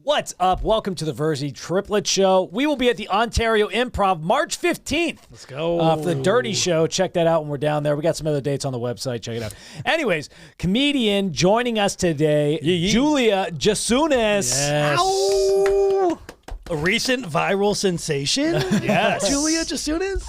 What's up? Welcome to the Virzi Triplets show. We will be at the Ontario Improv March 15th. Let's go. For the Dirty Show. Check that out when we're down there. We got some other dates on the website. Check it out. Anyways, comedian joining us today, Julia Jasunas. Yes. Ow! A recent viral sensation? Yes. Julia Jasunas?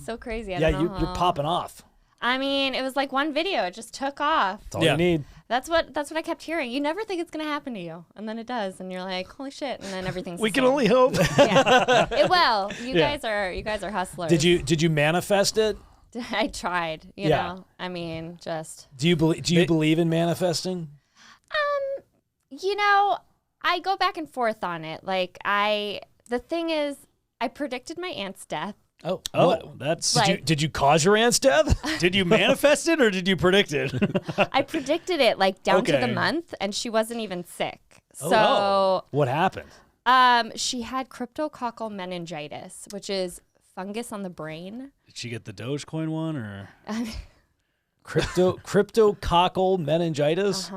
So crazy. I Yeah, don't know you're how. popping off. I mean, it was like one video. It just took off. That's all you need. That's what I kept hearing. You never think it's gonna happen to you, and then it does, and you're like, holy shit! And then everything's. We the can same. only hope. Yeah, it will. You Yeah. guys are hustlers. Did you manifest it? I tried. You Yeah. know. I mean, just. Do you believe in manifesting? You know, I go back and forth on it. Like the thing is, I predicted my aunt's death. Oh, that's. Did you cause your aunt's death? Did you manifest it or did you predict it? I predicted it like down to Okay. the month, and she wasn't even sick. So. What happened? She had cryptococcal meningitis, which is fungus on the brain. Did she get the Dogecoin one or? Cryptococcal meningitis?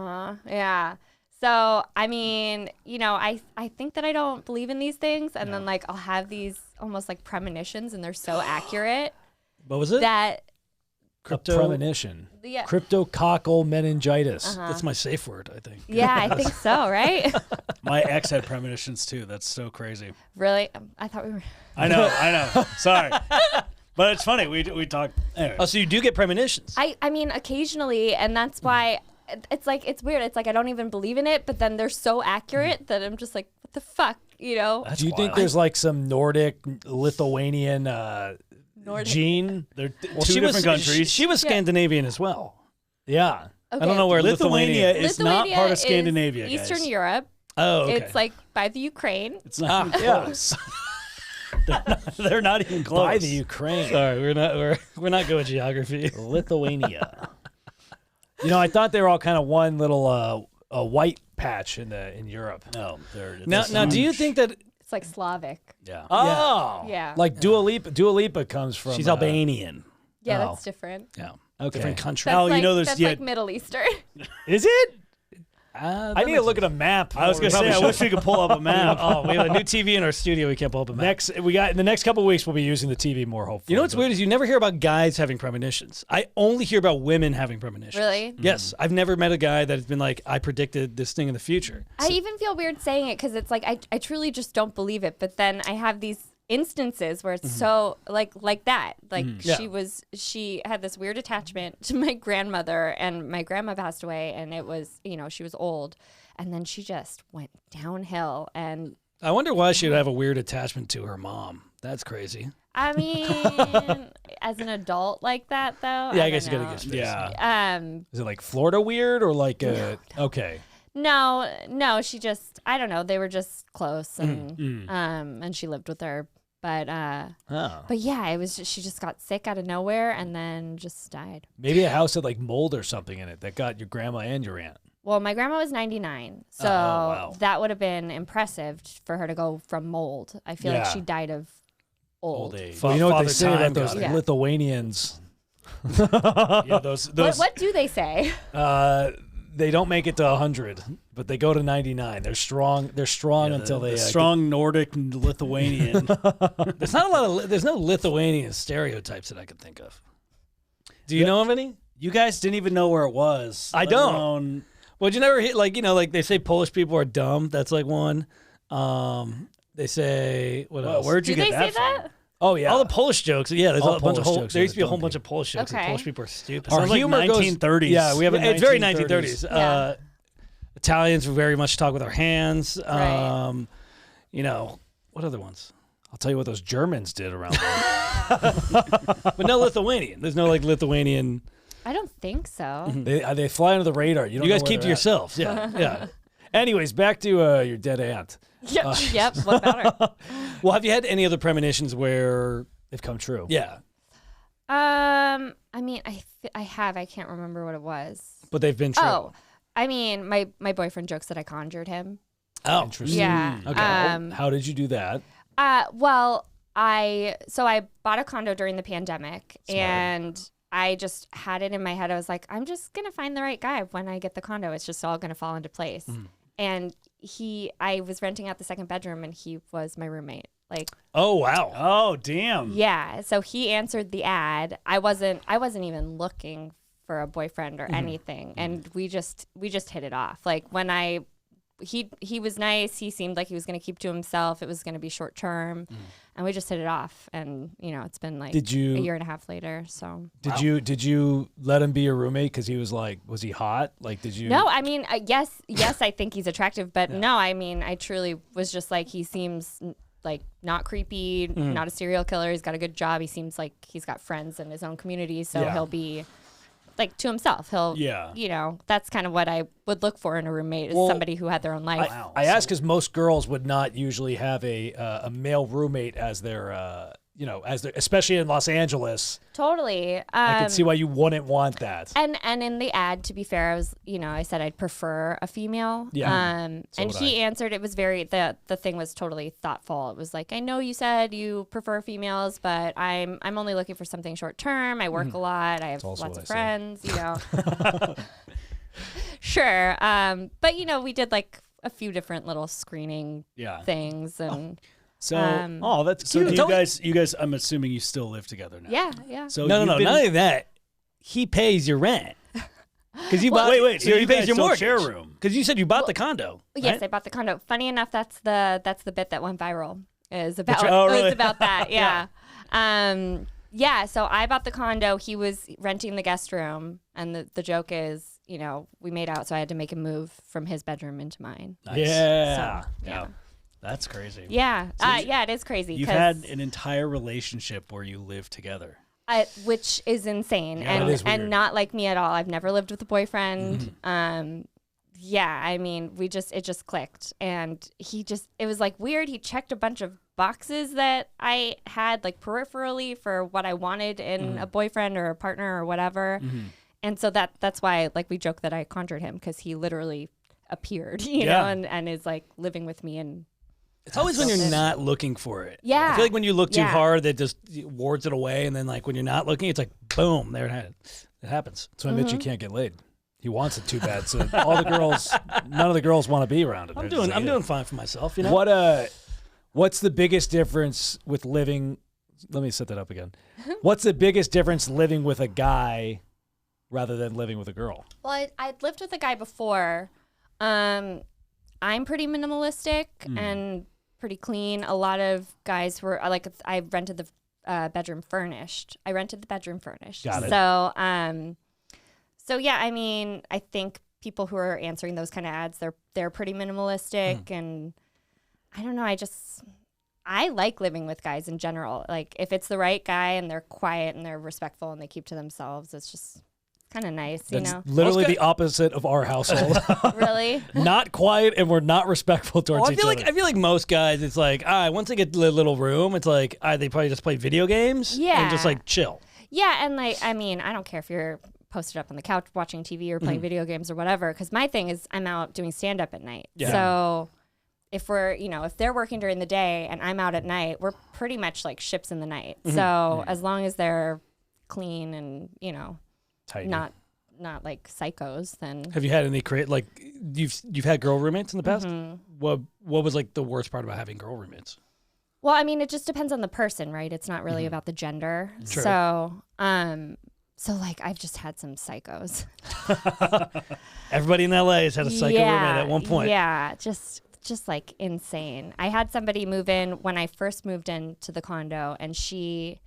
Yeah. So, I mean, you know, I think that I don't believe in these things, and then like I'll have these almost like premonitions, and they're so accurate What was it? that Premonition. yeah. Cryptococcal meningitis. That's my safe word, I think. Yeah, I think so, right? My ex had premonitions too. That's so crazy. Really? I thought we were. I know. Sorry. But it's funny. We talk. Anyway. Oh, so you do get premonitions? I mean, occasionally, and that's why it's like it's weird. It's like I don't even believe in it, but then they're so accurate that I'm just like, what the fuck, you know? Do you think there's like some Nordic, Lithuanian gene? They're two different countries. She was Scandinavian as well. Yeah. Okay. I don't know where Lithuania is not Lithuania part of is Scandinavia, Eastern guys. Europe. Oh, okay. It's like by the Ukraine. It's not even yeah. close. They're not even close. By the Ukraine. Sorry, we're not good with geography. Lithuania. You know, I thought they were all kind of one little a white patch in Europe. No, they're Now, do you think that It's like Slavic. Yeah. Oh. Yeah. Like Dua Lipa. Dua Lipa comes from. she's Albanian? Yeah, Oh. that's different. Yeah. Okay. Different country. That's Oh, like, you know, there's that's yeah. like Middle Eastern. Is it? I need to look at a map. I was gonna say, I wish we could pull up a map. Oh, we have a new TV in our studio. We can't pull up a map. In the next couple of weeks we'll be using the TV more. Hopefully, You know what's weird is you never hear about guys having premonitions. I only hear about women having premonitions. Really? Yes, I've never met a guy that has been like, I predicted this thing in the future. I even feel weird saying it because it's like I truly just don't believe it. But then I have these instances where it's so like that. Like she had this weird attachment to my grandmother, and my grandma passed away, and it was, you know, she was old, and then she just went downhill. And I wonder why she would have a weird attachment to her mom. That's crazy. I mean, as an adult like that though. Yeah, I I guess don't you gotta know. get space. Yeah. Is it like Florida weird or like okay? No, she just, I don't know. They were just close, and she lived with her. But yeah, it was just, she just got sick out of nowhere and then just died. Maybe a house had like mold or something in it that got your grandma and your aunt. Well, my grandma was 99, so wow. that would have been impressive for her to go from mold. I feel like Yeah. she died of old. age. Well, you know what they Father say Time about those got it. Lithuanians? Yeah, those What do they say? They don't make it to 100, but they go to 99. They're strong. They're strong until they strong Nordic and Lithuanian. There's not a lot of. There's no Lithuanian stereotypes that I can think of. Do you know of any? You guys didn't even know where it was. I let don't. alone- Well, you never hit like they say Polish people are dumb. That's like one. They say what else? Where'd you Do get they that say from? that? Oh yeah, All the Polish jokes. Yeah, there's All a bunch of Polish jokes there are used to be a the whole dumb bunch of Polish jokes. And Okay. Polish people are stupid. Our Sounds like humor goes- 1930s. Yeah, we have a It's very 1930s. 1930s. Yeah. Italians very much talk with our hands. Right. You know, what other ones? I'll tell you what those Germans did around there. But no Lithuanian. There's no like Lithuanian. I don't think so. They fly under the radar. You, don't You guys know where keep to they're at. yourselves. Yeah, yeah. Anyways, back to your dead aunt. Yep. What about her? Well, have you had any other premonitions where? They've come true. Yeah, I mean, I have. I can't remember what it was. but they've been true. Oh, I mean, my boyfriend jokes that I conjured him. Oh, Interesting. Yeah. Okay. How did you do that? Well, I bought a condo during the pandemic, and I just had it in my head. I was like, I'm just gonna find the right guy when I get the condo. It's just all gonna fall into place. and I was renting out the second bedroom, and he was my roommate. Like, Oh wow. Oh, damn. yeah. So he answered the ad. I wasn't even looking for a boyfriend or anything, and we just hit it off. Like when he was nice. He seemed like he was going to keep to himself. It was going to be short term, and we just hit it off. And it's been like a year and a half later. So Did you let him be your roommate because he was like, was he hot? Like, did you? no, I mean, yes, I think he's attractive, but no, I mean, I truly was just like, he seems like not creepy, not a serial killer. He's got a good job. He seems like he's got friends in his own community, so he'll be like to himself. That's kind of what I would look for in a roommate, is somebody who had their own life. I ask because most girls would not usually have a male roommate as their especially in Los Angeles. Totally. I can see why you wouldn't want that. And in the ad, to be fair, I said I'd prefer a female. Yeah. And he answered. It was the thing was totally thoughtful. It was like, I know you said you prefer females, but I'm only looking for something short term. I work a lot. I have lots of friends. Sure. But we did like a few different little screening things and. So, that's so cute. do you guys, I'm assuming you still live together now. Yeah. So No, you've been- not only that. He pays your rent because you bought. Wait, so he you pays guys your don't mortgage. share a room? Because you said you bought the condo. Yes, right? I bought the condo. Funny enough, that's the bit that went viral. Is about Oh, it really? was about that. Yeah. So I bought the condo. He was renting the guest room, and the joke is, we made out, so I had to make him move from his bedroom into mine. Nice. Yeah. So, yeah. That's crazy. Yeah. Yeah, it is crazy. You've had an entire relationship where you live together. Which is insane, Yeah, it is weird. and not like me at all. I've never lived with a boyfriend. Yeah, I mean, it just clicked, and it was like weird. He checked a bunch of boxes that I had like peripherally for what I wanted in a boyfriend or a partner or whatever, and so that's why like we joke that I conjured him, because he literally appeared, and is like living with me. And It's always when you're not looking for it. Yeah. I feel like when you look too Yeah. hard, that just wards it away, and then like when you're not looking, it's like boom, there it happens. So I admit you can't get laid. He wants it too bad. So none of the girls want to be around him. I'm doing fine for myself. What's the biggest difference with living? Let me set that up again. What's the biggest difference living with a guy rather than living with a girl? Well, I'd lived with a guy before. I'm pretty minimalistic and pretty clean. A lot of guys were like, I rented the bedroom furnished. Got it. So yeah, I mean, I think people who are answering those kind of ads, they're pretty minimalistic, and I don't know. I like living with guys in general. Like if it's the right guy and they're quiet and they're respectful and they keep to themselves, it's just kind of nice, That's literally the opposite of our household. Really? Not quiet, and we're not respectful towards each other. I feel like most guys, it's like, once they get the little room, it's like they probably just play video games and just like chill. Yeah, and like, I mean, I don't care if you're posted up on the couch watching TV or playing video games or whatever, because my thing is I'm out doing stand-up at night. Yeah. So if if they're working during the day and I'm out at night, we're pretty much like ships in the night. So as long as they're clean and, Tidy. not like psychos, then Have you had any you've had girl roommates in the past? What was like the worst part about having girl roommates? well, I mean, it just depends on the person, right? It's not really about the gender. True. So like I've just had some psychos. Everybody in LA has had a psycho roommate at one point. Yeah, just like insane. I had somebody move in when I first moved into the condo, and she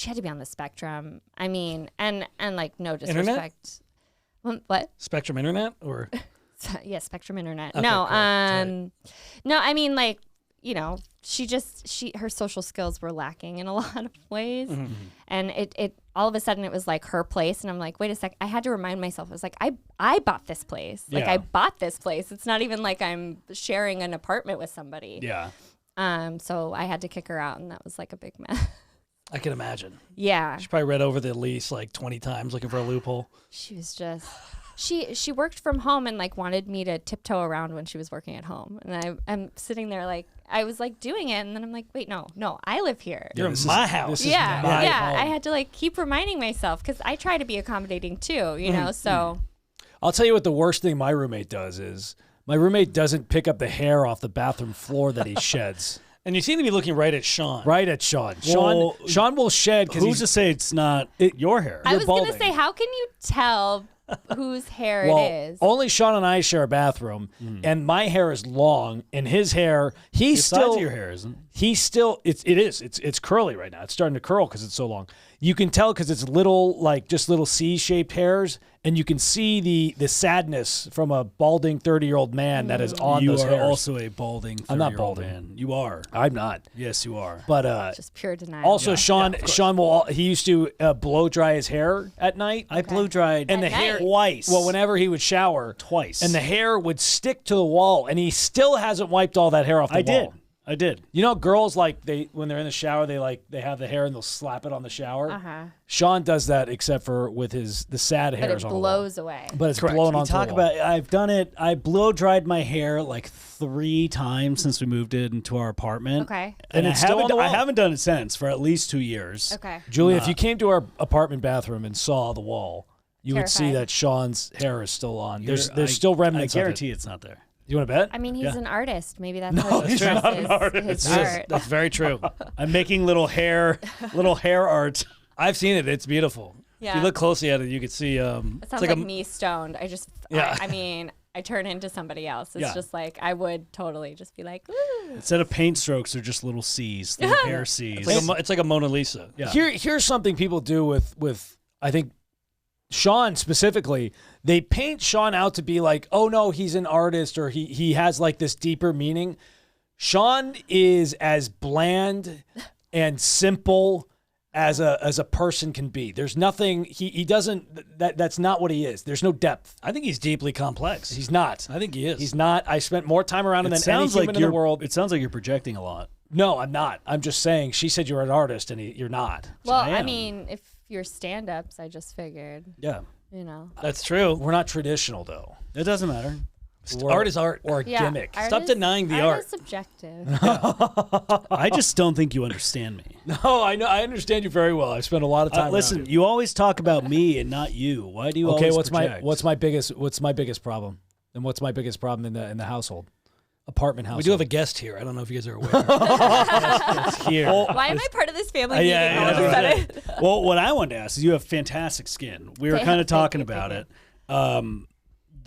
had to be on the spectrum. I mean, and like no disrespect. What? Spectrum Internet or Yeah, Spectrum Internet. Okay, no, cool. no. I mean, like, her social skills were lacking in a lot of ways, and it all of a sudden it was like her place, and I'm like, wait a sec. I had to remind myself. It was like I bought this place. Like Yeah. I bought this place. It's not even like I'm sharing an apartment with somebody. Yeah. So I had to kick her out, and that was like a big mess. I can imagine. Yeah. She probably read over the lease like 20 times looking for a loophole. She was just she worked from home and like wanted me to tiptoe around when she was working at home, and I'm sitting there like I was like doing it, and then I'm like, wait, no, I live here. You're in this my is- house. this is Yeah, my yeah. home. I had to like keep reminding myself, because I try to be accommodating too, So I'll tell you what the worst thing my roommate does is My roommate doesn't pick up the hair off the bathroom floor that he sheds. And you seem to be looking right at Sean. Right at Sean. Well, Sean will shed because Who's to say it's not your hair? I was going balding. to say, how can you tell whose hair well, it is? only Sean and I share a bathroom, and my hair is long, and his hair, he's The sides still of your hair isn't. He's still it's curly right now. It's starting to curl because it's so long. You can tell because it's little just little C-shaped hairs, and you can see the sadness from a balding 30-year-old man that is on You those are hairs. also a balding. I'm not 30-year-old balding. Man. You are. I'm not. Yes, you are. But Just pure denial. also Sean he used to blow dry his hair at night. I blow dried And the At hair night? twice. Well, whenever he would shower, Twice. and the hair would stick to the wall, and he still hasn't wiped all that hair off the wall. I did. You know, girls when they're in the shower, they have the hair and they'll slap it on the shower. Uh-huh. Sean does that, except for with the sad But hairs it on the wall. blows away. But it's Correct. blown We onto talk the wall. about. I've done it. I blow dried my hair like 3 times since we moved into our apartment. Okay. And it's still on the I wall. haven't done it since for at least 2 years. Okay. Julia, if you came to our apartment bathroom and saw the wall, you would see Terrified. that Sean's hair is still on. There's I- still remnants I of guarantee it's not there. it. You want to bet? I mean, he's Yeah. an artist. Maybe that's how he he's not expresses an artist. his Yes, art. That's very true. I'm making little hair art. I've seen it. It's beautiful. If Yeah. you look closely at it, you can see. It It's sounds like like a, me stoned. Yeah. I mean, I turn into somebody else. It's Yeah. just like I would totally just be like, ooh. Instead of paint strokes, they're just little C's, little hair C's. it's like a Mona Lisa. Yeah. Here's something people do with I think Sean specifically. They paint Sean out to be like, oh no, he's an artist, or he has like this deeper meaning. Sean is as bland and simple as a person can be. There's nothing he doesn't that's not what he is. There's no depth. I think he's deeply complex. He's not. I think he is. He's not. I spent more time around him It than any sounds like human in the world. It sounds like you're projecting a lot. No, I'm not. I'm just saying. She said you're an artist, and you're not. Well, I I am. mean, if you're stand-ups, I just figured, Yeah. you know. That's true. We're not traditional, though. It doesn't matter. Art is art. Or a Yeah, gimmick. art is- denying the art. is subjective. I just don't think you understand me. No, I know. I understand you very well. I've spent a lot of time. Listen, around you always talk about me and not you. Why do you you. Okay, always project? what's my biggest problem? And what's my biggest problem in the household? Apartment household. We do have a guest here. I don't know if you guys are aware. it's here. Why am I part of this family meeting yeah, all of a yeah, sudden? Well, what I wanted to ask is you have fantastic skin. We were Thank kind you, of talking thank you, about thank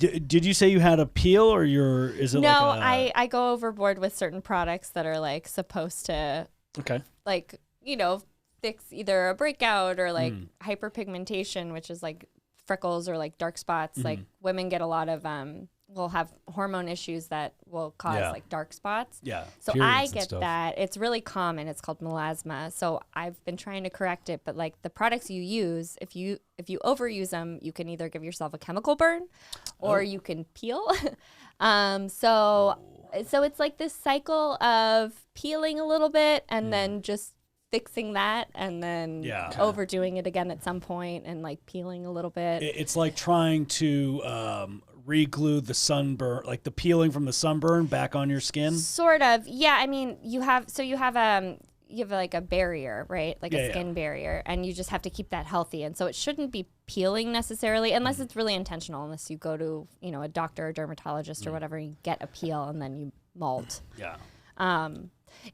it. Did you say you had a peel, or is it No, like I go overboard with certain products that are like supposed to okay. like, you know, fix either a breakout or like hyperpigmentation, which is like freckles or like dark spots. Like women get a lot of will have hormone issues that will cause Yeah. like dark spots. Yeah. So Periods I and get stuff. that. It's really common. It's called melasma. So I've been trying to correct it, but like the products you use, if you overuse them, you can either give yourself a chemical burn or you can peel. So it's like this cycle of peeling a little bit and then just fixing that and then Yeah. overdoing it again at some point and like peeling a little bit. It's like trying to re-glue the sunburn, like the peeling from the sunburn back on your skin. Sort of. Yeah, I mean, you have like a barrier, right? Like Yeah, a yeah. skin barrier, and you just have to keep that healthy. And so it shouldn't be peeling necessarily unless it's really intentional, unless you go to, you know, a doctor or dermatologist or whatever, you get a peel and then you molt. Yeah.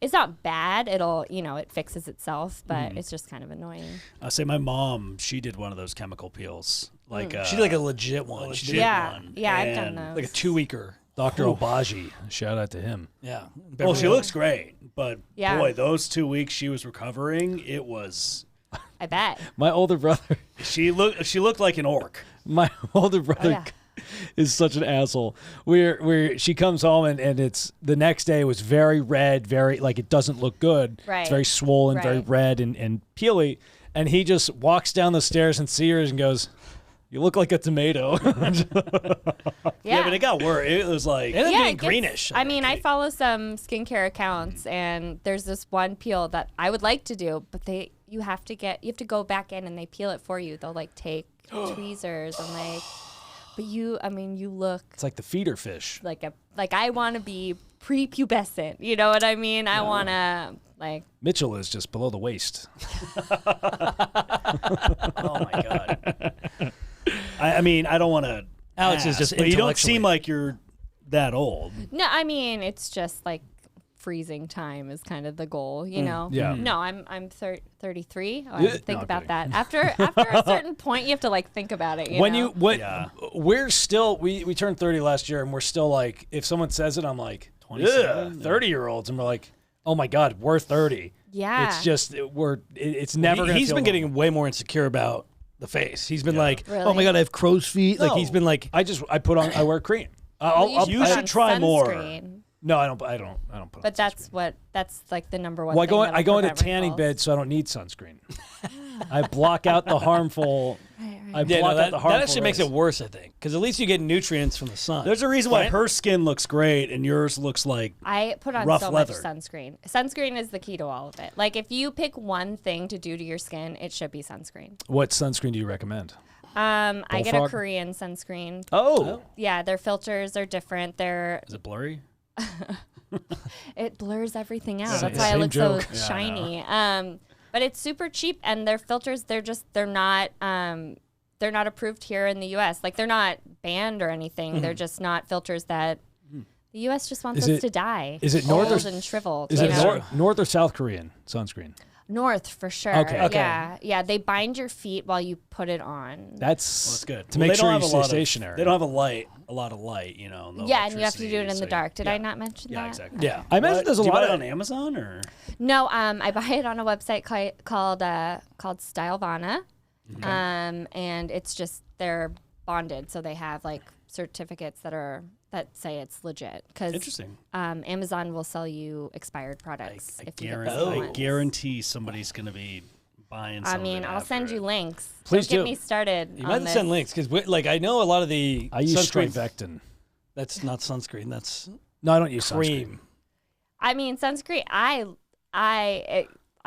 It's not bad. It'll, you know, it fixes itself, but it's just kind of annoying. I say my mom, she did one of those chemical peels. Like She did like a legit one. She did Yeah, one. yeah, I've done And- those. like a 2-weeker. Dr. Obaji. Shout out to him. Yeah. Well, she looks great, but Yeah. boy, those 2 weeks she was recovering, it was. I bet. My older brother. She looked like an orc. My older brother yeah. is such an asshole. She comes home and it's the next day was very red, very like it doesn't look good. Right. It's very swollen, very Right. red and peely. And he just walks down the stairs and sees her and goes, "You look like a tomato." Yeah, but it got worse. It was like And Yeah, being it gets- greenish. I mean, I follow some skincare accounts, and there's this one peel that I would like to do, but you have to go back in and they peel it for you. They'll like take tweezers and like, but you look It's like the feeder fish. like I want to be prepubescent. You know what I mean? I want to like. Mitchell is just below the waist. oh my god. I mean, I don't want to. Alex is just but you don't intellectually- seem like you're that old. No, I mean it's just like freezing time is kind of the goal, you know. Yeah. No, I'm 33. I Yeah. have to think No, about I'm that. After a certain point, you have to like think about it. We're still we turned 30 last year, and we're still like, if someone says it, I'm like 27? 30-year-olds, and we're like, oh my god, we're 30. Yeah. It's just it's never. Well, gonna he's feel been normal. getting way more insecure about the face. He's been like, Really? oh my god, I have crow's feet. Like he's No. been like, I wear cream. Well, you put should on try more. sunscreen. No, I don't put But on that's sunscreen. that's like the number one. Well, thing I go into that'll prevent tanning wrinkles. bed, so I don't need sunscreen. I block out the harmful. I yeah, block no, out the harmful. that actually makes rays. it worse, I think, because at least you get nutrients from the sun. There's a reason why Right? her skin looks great and yours looks like I put on rough so leather. much sunscreen. Sunscreen is the key to all of it. Like if you pick one thing to do to your skin, it should be sunscreen. What sunscreen do you recommend? I get a Bullfrog? Korean sunscreen. Oh, Yeah, their filters are different. is it blurry? It blurs everything out. Same- That's why I same look joke. so Yeah, I shiny. But it's super cheap, and their filters they're not approved here in the U.S. Like they're not banned or anything. They're just not filters that the U.S. just wants Is us it- to die. is it North or- old and shriveled? is you it know? North or South Korean sunscreen? North for sure? Okay. Yeah. They bind your feet while you put it on. That's Good. to Well, make they don't sure you have a stay lot of- stationary. They don't have a lot of light, you know. No Yeah, and you have to do it in electricity, the so dark. Did yeah. I not mention that? Yeah, exactly. yeah. I imagine What? there's a Do you lot buy of it on Amazon or No, I buy it on a website called Stylevana, and it's just they're bonded, so they have like certificates that say it's legit. Because interesting. Amazon will sell you expired products if you get the I ones. guarantee somebody's gonna be buying. Some I mean, of it I'll after send it. you links. Please Don't do. get me started. You on might have to this. send links because, like, I know a lot of the I use sunscreen. Strivectin. That's not sunscreen. That's No, I don't use cream. I mean, sunscreen. I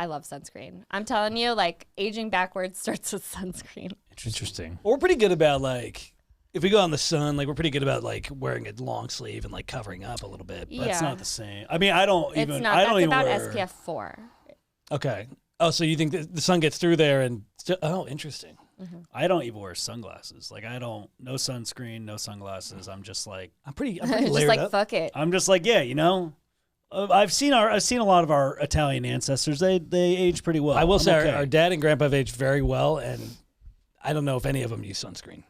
love sunscreen. I'm telling you, like aging backwards starts with sunscreen. Interesting. We're pretty good about like if we go out in the sun, like we're pretty good about like wearing a long sleeve and like covering up a little bit. But That's Yeah. not the same. I mean, I don't It's even. not. I That's don't even about wear. SPF 4. okay. Oh, so you think that the sun gets through there and still? Oh, interesting. I don't even wear sunglasses. Like I don't. No sunscreen. No sunglasses. I'm just like. I'm pretty Just layered like up. fuck it. I'm just like yeah. You know. I've seen a lot of our Italian ancestors. They age pretty well. I will I'm say okay. our dad and grandpa have aged very well, and I don't know if any of them use sunscreen.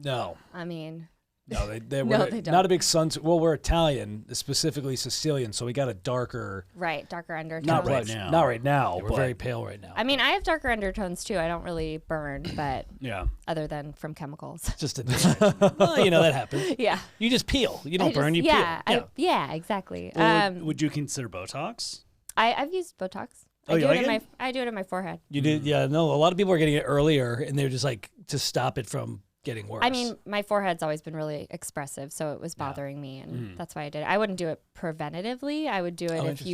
No, I mean, no, they No, were they don't. not a big Well, we're Italian, specifically Sicilian, so we got a darker. right, darker undertones. Not right complexion. now. Not right now. We're but very pale right now. I mean, I have darker undertones too. I don't really burn, but Yeah. other than from chemicals. just a well, you know that happens. yeah. You just peel. You don't I just- burn. You yeah, peel. yeah, exactly. Well, would you consider Botox? I've used Botox. Oh, you like it? I do it in my forehead. You did. Yeah. No. A lot of people are getting it earlier, and they're just like to stop it from getting worse. I mean, my forehead's always been really expressive, so it was bothering me, and that's why I did it. I wouldn't do it preventatively. I would do it if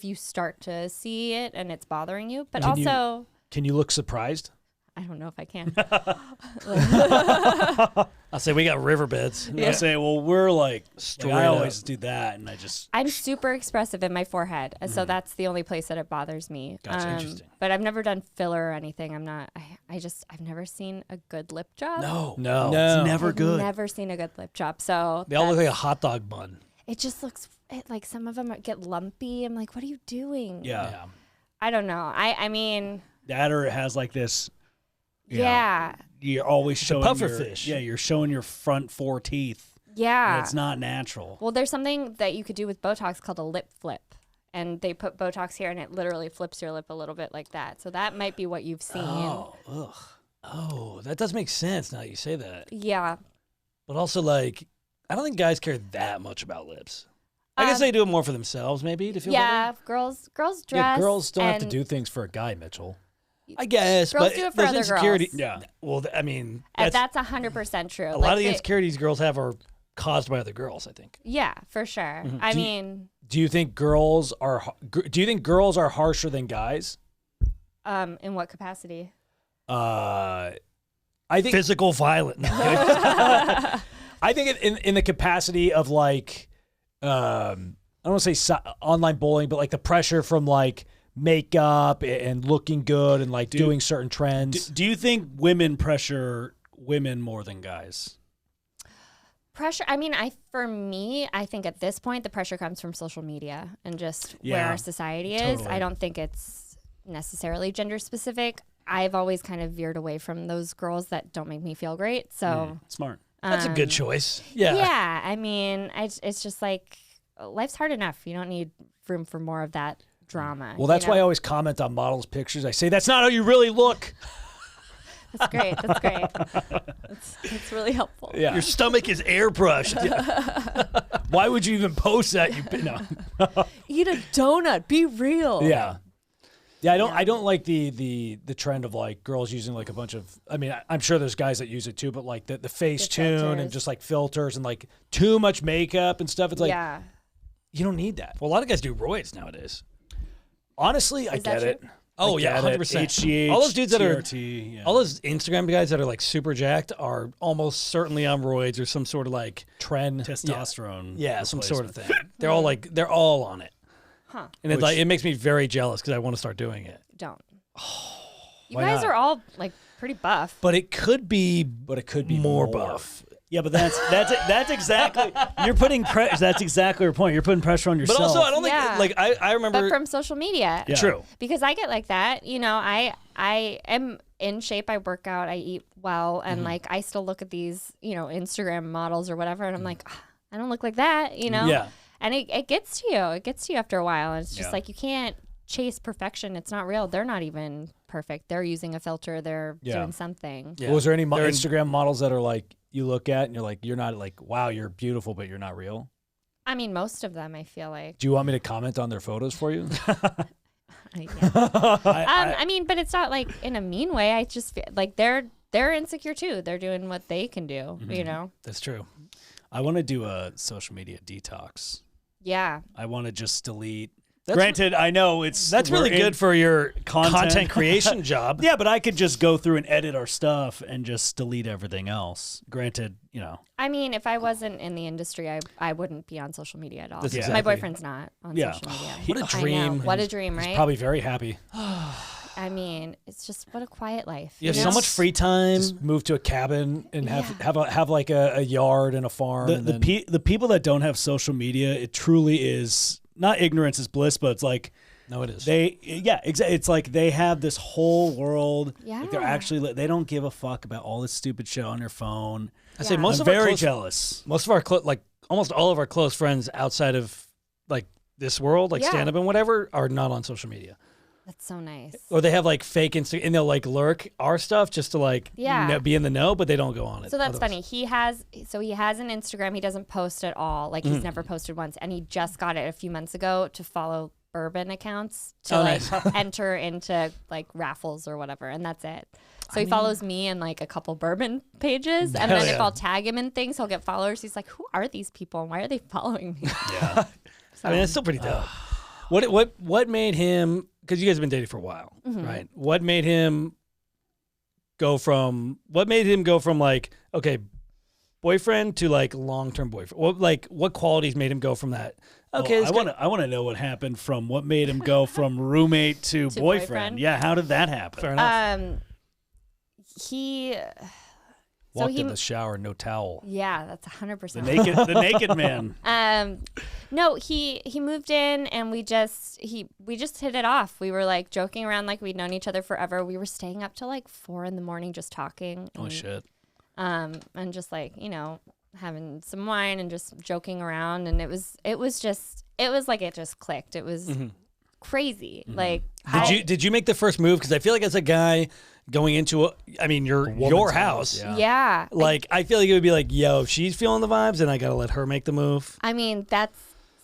you start to see it and it's bothering you. But Can you- also, Can you look surprised? I don't know if I can. I'll say we got riverbeds. I say, well, we're like Straight I up. always do that, and I just I'm super expressive in my forehead, so that's the only place that it bothers me. Gotcha, interesting. But I've never done filler or anything. I'm not. I've never seen a good lip job. No. No. it's never I've good. never seen a good lip job. So They all look like a that's- hot dog bun. it just looks like some of them get lumpy. I'm like, what are you doing? Yeah. I don't know. I mean, That or it has like this. you know, yeah, you're always showing puffer your, fish. Yeah, you're showing your front 4 teeth. yeah. And it's not natural. Well, there's something that you could do with Botox called a lip flip. And they put Botox here and it literally flips your lip a little bit like that. So that might be what you've seen. Oh, ugh. Oh, that does make sense now that you say that. Yeah. But also, like, I don't think guys care that much about lips. I guess Um, they do it more for themselves, maybe, to feel Yeah, better. girls dress. Yeah, girls don't have to and do things for a guy, Mitchell. I guess, girls but do it for those other insecurity. girls. Yeah. Well, I mean, And that's, that's 100% true. a lot of the insecurities girls have are caused by other girls, I think. Yeah, for sure. I mean, Do you think girls are? Do you think girls are harsher than guys? in what capacity? I think Physical violence. No, I think in the capacity of like, I don't want to say online bullying, but like the pressure from like makeup and looking good and like doing certain trends. Do you think women pressure women more than guys? Pressure. I mean, for me, I think at this point the pressure comes from social media and just where our society is. Totally. I don't think it's necessarily gender specific. I've always kind of veered away from those girls that don't make me feel great. So Smart. That's a good choice. Yeah. Yeah. I mean, it's just like life's hard enough. You don't need room for more of that drama. Well, that's why I always comment on models' pictures. I say, that's not how you really look. That's great. That's great. It's really helpful. Yeah. Your stomach is airbrushed. Why would you even post that? No. Eat a donut. Be real. Yeah. Yeah, I don't like the trend of like girls using like a bunch of, I mean, I'm sure there's guys that use it too, but like the Facetune and filters. just like filters and like too much makeup and stuff. It's like, Yeah. you don't need that. Well, a lot of guys do roids nowadays. Honestly, I Is that get it. true? Oh, I yeah, get it. 100%. HGH, All those dudes that are, TRT, yeah. all those Instagram guys that are like super jacked are almost certainly on roids or some sort of like, Trend. testosterone. yeah, some sort of replacement. thing. They're all like, they're all on it. Huh. And it's like, it makes me very jealous because I want to start doing it. Don't. You Why guys not? are all like pretty buff. But it could be But it could be more buff. Yeah, but that's exactly you're putting that's exactly your point. You're putting pressure on But yourself. also, I don't Yeah. think, like, I remember. But from social media. Yeah. True. Because I get like that. You know, I am in shape. I work out. I eat well. And like, I still look at these, you know, Instagram models or whatever. And I'm like, "Ah, I don't look like that, you know? Yeah. And it gets to you. It gets to you after a while. And it's just Yeah. like, you can't chase perfection. It's not real. They're not even perfect. They're using a filter. They're Yeah. doing something. Yeah. Well, was there any They're in- Instagram models that are like, you look at and you're like, you're not like, wow, you're beautiful, but you're not real? I mean, most of them, I feel like. Do you want me to comment on their photos for you? Yeah. I mean, but it's not like in a mean way. I just feel like they're insecure too. They're doing what they can do, you know? That's true. I want to do a social media detox. Yeah. I want to just delete. That's- Granted, I know That's we're really in good for your content. content creation job. Yeah, but I could just go through and edit our stuff and just delete everything else. Granted, you know. I mean, if I wasn't in the industry, I wouldn't be on social media at all. That's My exactly- boyfriend's not on Yeah. social media. What a I know. dream. What a dream, right? Probably very happy. I mean, it's just what a quiet life. You have know? so much free time. Just move to a cabin and Yeah. have like a yard and a farm. and then, The people that don't have social media, it truly is not ignorance is bliss, but it's like No, it is. It's like they have this whole world. Like they're Yeah. actually they don't give a fuck about all this stupid shit on their phone. I say Yeah. most I'm of our very close, jealous. most of our like almost all of our close friends outside of like this world, like Yeah. stand up and whatever, are not on social media. That's so nice. Or they have like fake Insta and they'll like lurk our stuff just to like Yeah. be in the know, but they don't go on it. So that's otherwise. funny. He has an Instagram. He doesn't post at all. Like he's never posted once, and he just got it a few months ago to follow bourbon accounts to Oh, like nice. enter into like raffles or whatever, and that's it. So he follows me and like a couple bourbon pages, and then if I'll tag him in things, he'll get followers. He's like, "Who are these people? And why are they following me?" Yeah. I mean, it's still pretty dope. What made him? Because you guys have been dating for a while, right? What made him go from like okay, boyfriend to like long-term boyfriend? What qualities made him go from that? Okay, I want to know what happened from what made him go from roommate to To boyfriend. boyfriend? Yeah, how did that happen? fair enough. He walked he- in the shower, no towel. yeah, that's The 100%. naked man. No, he moved in and we just hit it off. We were like joking around like we'd known each other forever. We were staying up till like 4 a.m. just talking. Oh and, shit. and just like, you know, having some wine and just joking around, and it was like it just clicked. It was crazy. Like Did you make the first move? Because I feel like as a guy going into your woman's house. house, yeah. Like I feel like it would be like, yo, if she's feeling the vibes, then I gotta let her make the move. I mean,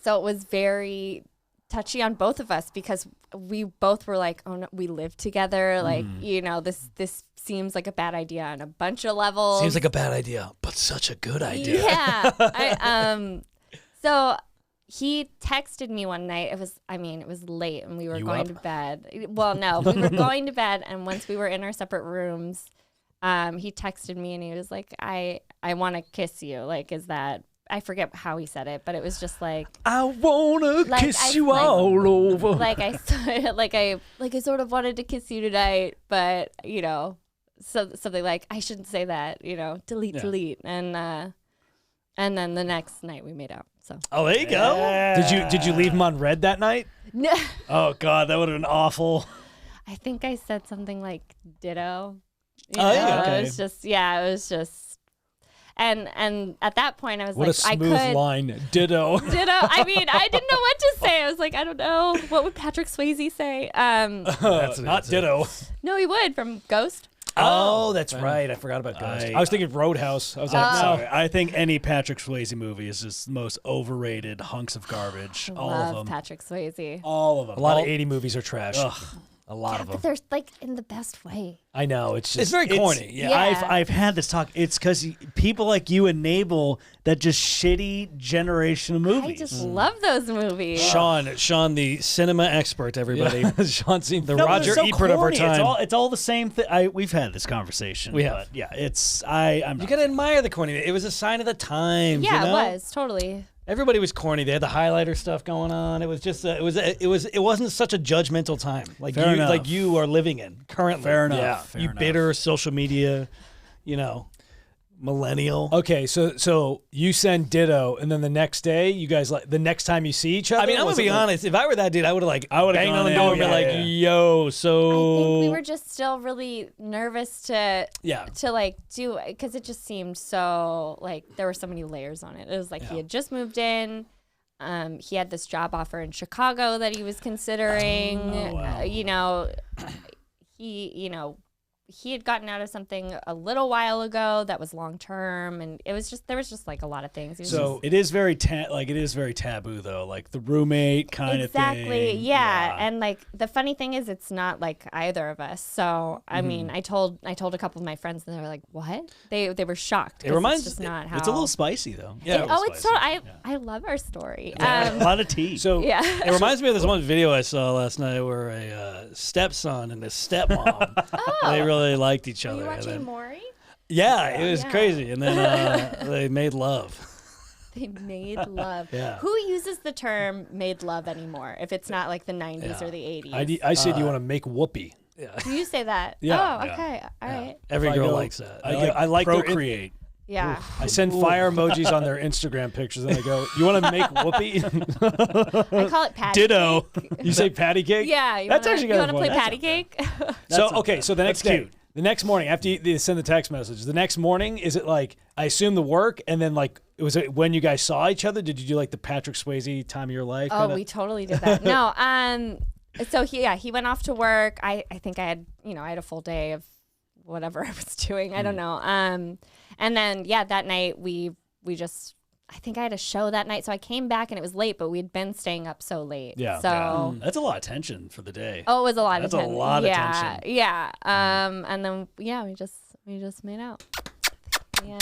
so it was very touchy on both of us because we both were like, oh no, we live together. Like, you know, this seems like a bad idea on a bunch of levels. Seems like a bad idea, but such a good idea. Yeah. So he texted me one night. It was late and we were You going up? to bed. Well, no, we were going to bed. And once we were in our separate rooms, he texted me and he was like, I want to kiss you. Like, is that, I forget how he said it, but it was just like, I wanna Like, kiss I- you like- all over. like I sort of wanted to kiss you tonight, but you know, so something like I shouldn't say that, you know, delete. And And then the next night we made out. So. Oh, there you go. Did you leave him on red that night? No. Oh God, that would have been awful. I think I said something like ditto. Okay. It was just, and at that point I was What like, a smooth I could line. Ditto. ditto. I mean, I didn't know what to say. I was like, I don't know. What would Patrick Swayze say? Not ditto. No, he would from Ghost. Oh, that's right. I forgot about Ghost. I was thinking Roadhouse. I was like, no. Sorry, I think any Patrick Swayze movie is just the most overrated hunks of garbage. All of Love them. Patrick Swayze. All of them. A lot of 80 movies are trash. Ugh. A lot of But them. they're like in the best way. I know. It's just. It's very corny. Yeah, Yeah. I've had this talk. It's because people like you enable that just shitty generation of movies. I just love those movies. Sean, the cinema expert, everybody. Sean seemed The No, but Roger it's so Ebert of our corny. time. It's all the same thing. We've had this conversation. We have. But yeah, I'm You not. gotta admire the corny. It was a sign of the times. Yeah, you know? it was totally. Everybody was corny. They had the highlighter stuff going on. It was just it wasn't such a judgmental time Fair enough. like you are living in currently. Fair enough. Yeah. Fair You enough. bitter social media, millennial. Okay, so you send ditto, and then the next day, you guys the next time you see each other. I mean, I'm was gonna be it like- honest. If I were that dude, I would have I would've banged on gone the in, door and been yeah, like, yeah. "Yo, so I think we were just still really nervous to like do because it just seemed so like there were so many layers on it. It was like he had just moved in. He had this job offer in Chicago that he was considering. He had gotten out of something a little while ago that was long term, and there was just like a lot of things. It was So it is very taboo though, like the roommate kind of thing. Exactly. Yeah. And like the funny thing is it's not like either of us. So I mean, I told a couple of my friends and they were like, "What?" They were shocked. 'Cause reminds- it's just not how It's a little spicy though. it's so I love our story. A lot of tea. So Yeah. It reminds me of this one video I saw last night where a stepson and a stepmom they really liked each Are other. you and watching then- Maury? yeah, it was Yeah. crazy. And then they made love. They made love. Yeah. Who uses the term "made love" anymore? If it's not like the '90s or the '80s. I said you want to make whoopee. Do you say that? Yeah. Oh, okay. All right. Every I girl go- likes that. I like their procreate. Yeah. I send fire emojis on their Instagram pictures, and I go, "You want to make whoopee?" I call it patty Ditto. cake. You say patty cake? Yeah. That's actually you kinda want to play funny. patty cake? So not okay, bad. so the next That's day, cute. the next morning after you send the text message, the next morning is it like I assume the work, and then like was it when you guys saw each other? Did you do like the Patrick Swayze time of your life? Oh, we totally did that. No, so he went off to work. I think I had a full day of whatever I was doing. I don't know. And then that night we just I think I had a show that night, so I came back and it was late, but we'd been staying up so late. Yeah. So That's a lot of tension for the day. oh, it was a lot That's of a tension. lot of yeah, tension. Yeah. And then we just made out. Yeah.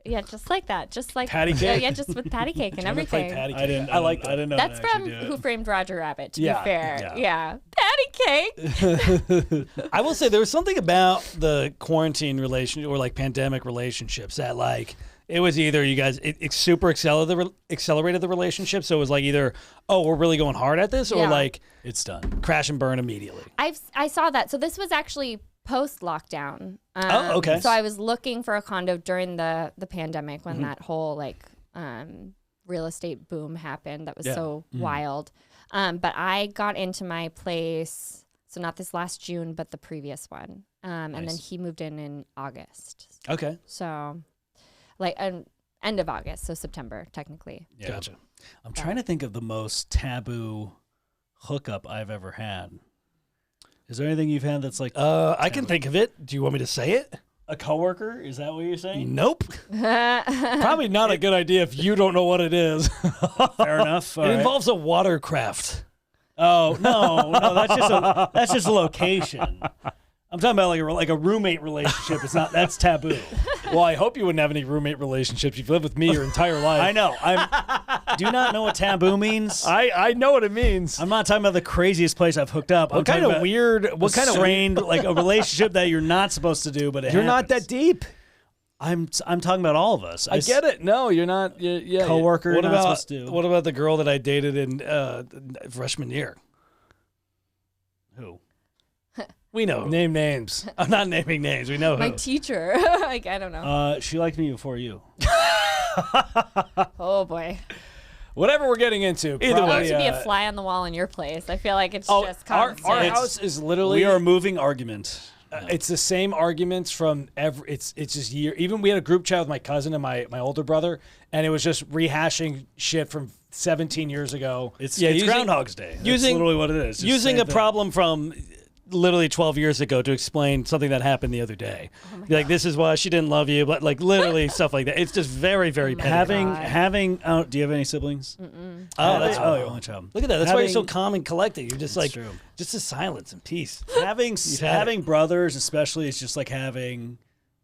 Yeah, just like that. Just like Patty cake? Yeah, just with patty cake and Trying to play everything. patty cake. I didn't. I like that. I didn't know. That's to from actually do it. Who Framed Roger Rabbit, to Yeah, be fair. yeah. Yeah. Patty cake. I will say there was something about the quarantine relationship or like pandemic relationships that like it was either you guys it super accelerated the relationship, so it was like either we're really going hard at this or Yeah. like It's done. crash and burn immediately. I saw that. So this was actually post lockdown. Oh, okay. So I was looking for a condo during the pandemic when that whole like real estate boom happened. That was so wild. But I got into my place, so not this last June, but the previous one. And then he moved in August. Okay, So like end of August, so September technically. Yeah. gotcha. I'm trying to think of the most taboo hookup I've ever had. Is there anything you've had that's like I can think of it. Do you want me to say it? a coworker? Is that what you're saying? Nope. Probably not a good idea if you don't know what it is. Fair enough. All It right. involves a watercraft. Oh no, that's just a location. I'm talking about like a roommate relationship. It's not. That's taboo. Well, I hope you wouldn't have any roommate relationships. You've lived with me your entire life. I know. Do you not know what taboo means? I know what it means. I'm not talking about the craziest place I've hooked up. What kind of weird? What kind of strained like a relationship that you're not supposed to do, but You're not that deep. I'm talking about all of us. I get it. No, you're not. Yeah. Coworker. What not about supposed to. what about the girl that I dated in freshman year? Who? We know. Name names. I'm not naming names. We know My who. teacher. Like I don't know. She liked me before you. Oh boy. Whatever we're getting into. Either I'd way, love to be a fly on the wall in your place. I feel like it's just our constant. house is literally. We are a moving argument. It's the same arguments from every. It's just year. Even we had a group chat with my cousin and my older brother, and it was just rehashing shit from 17 years ago. It's using- Groundhog's Day. That's literally what it is. Just Using same a thing. problem from literally 12 years ago to explain something that happened the other day. Like, this is why she didn't love you, but like literally stuff like that. It's just very, very petty. Having do you have any siblings? Oh, that's you're only child. Look at that. That's why you're so Having- calm and collected. You're just like, true. just a silence and peace. Having brothers, especially, is just like having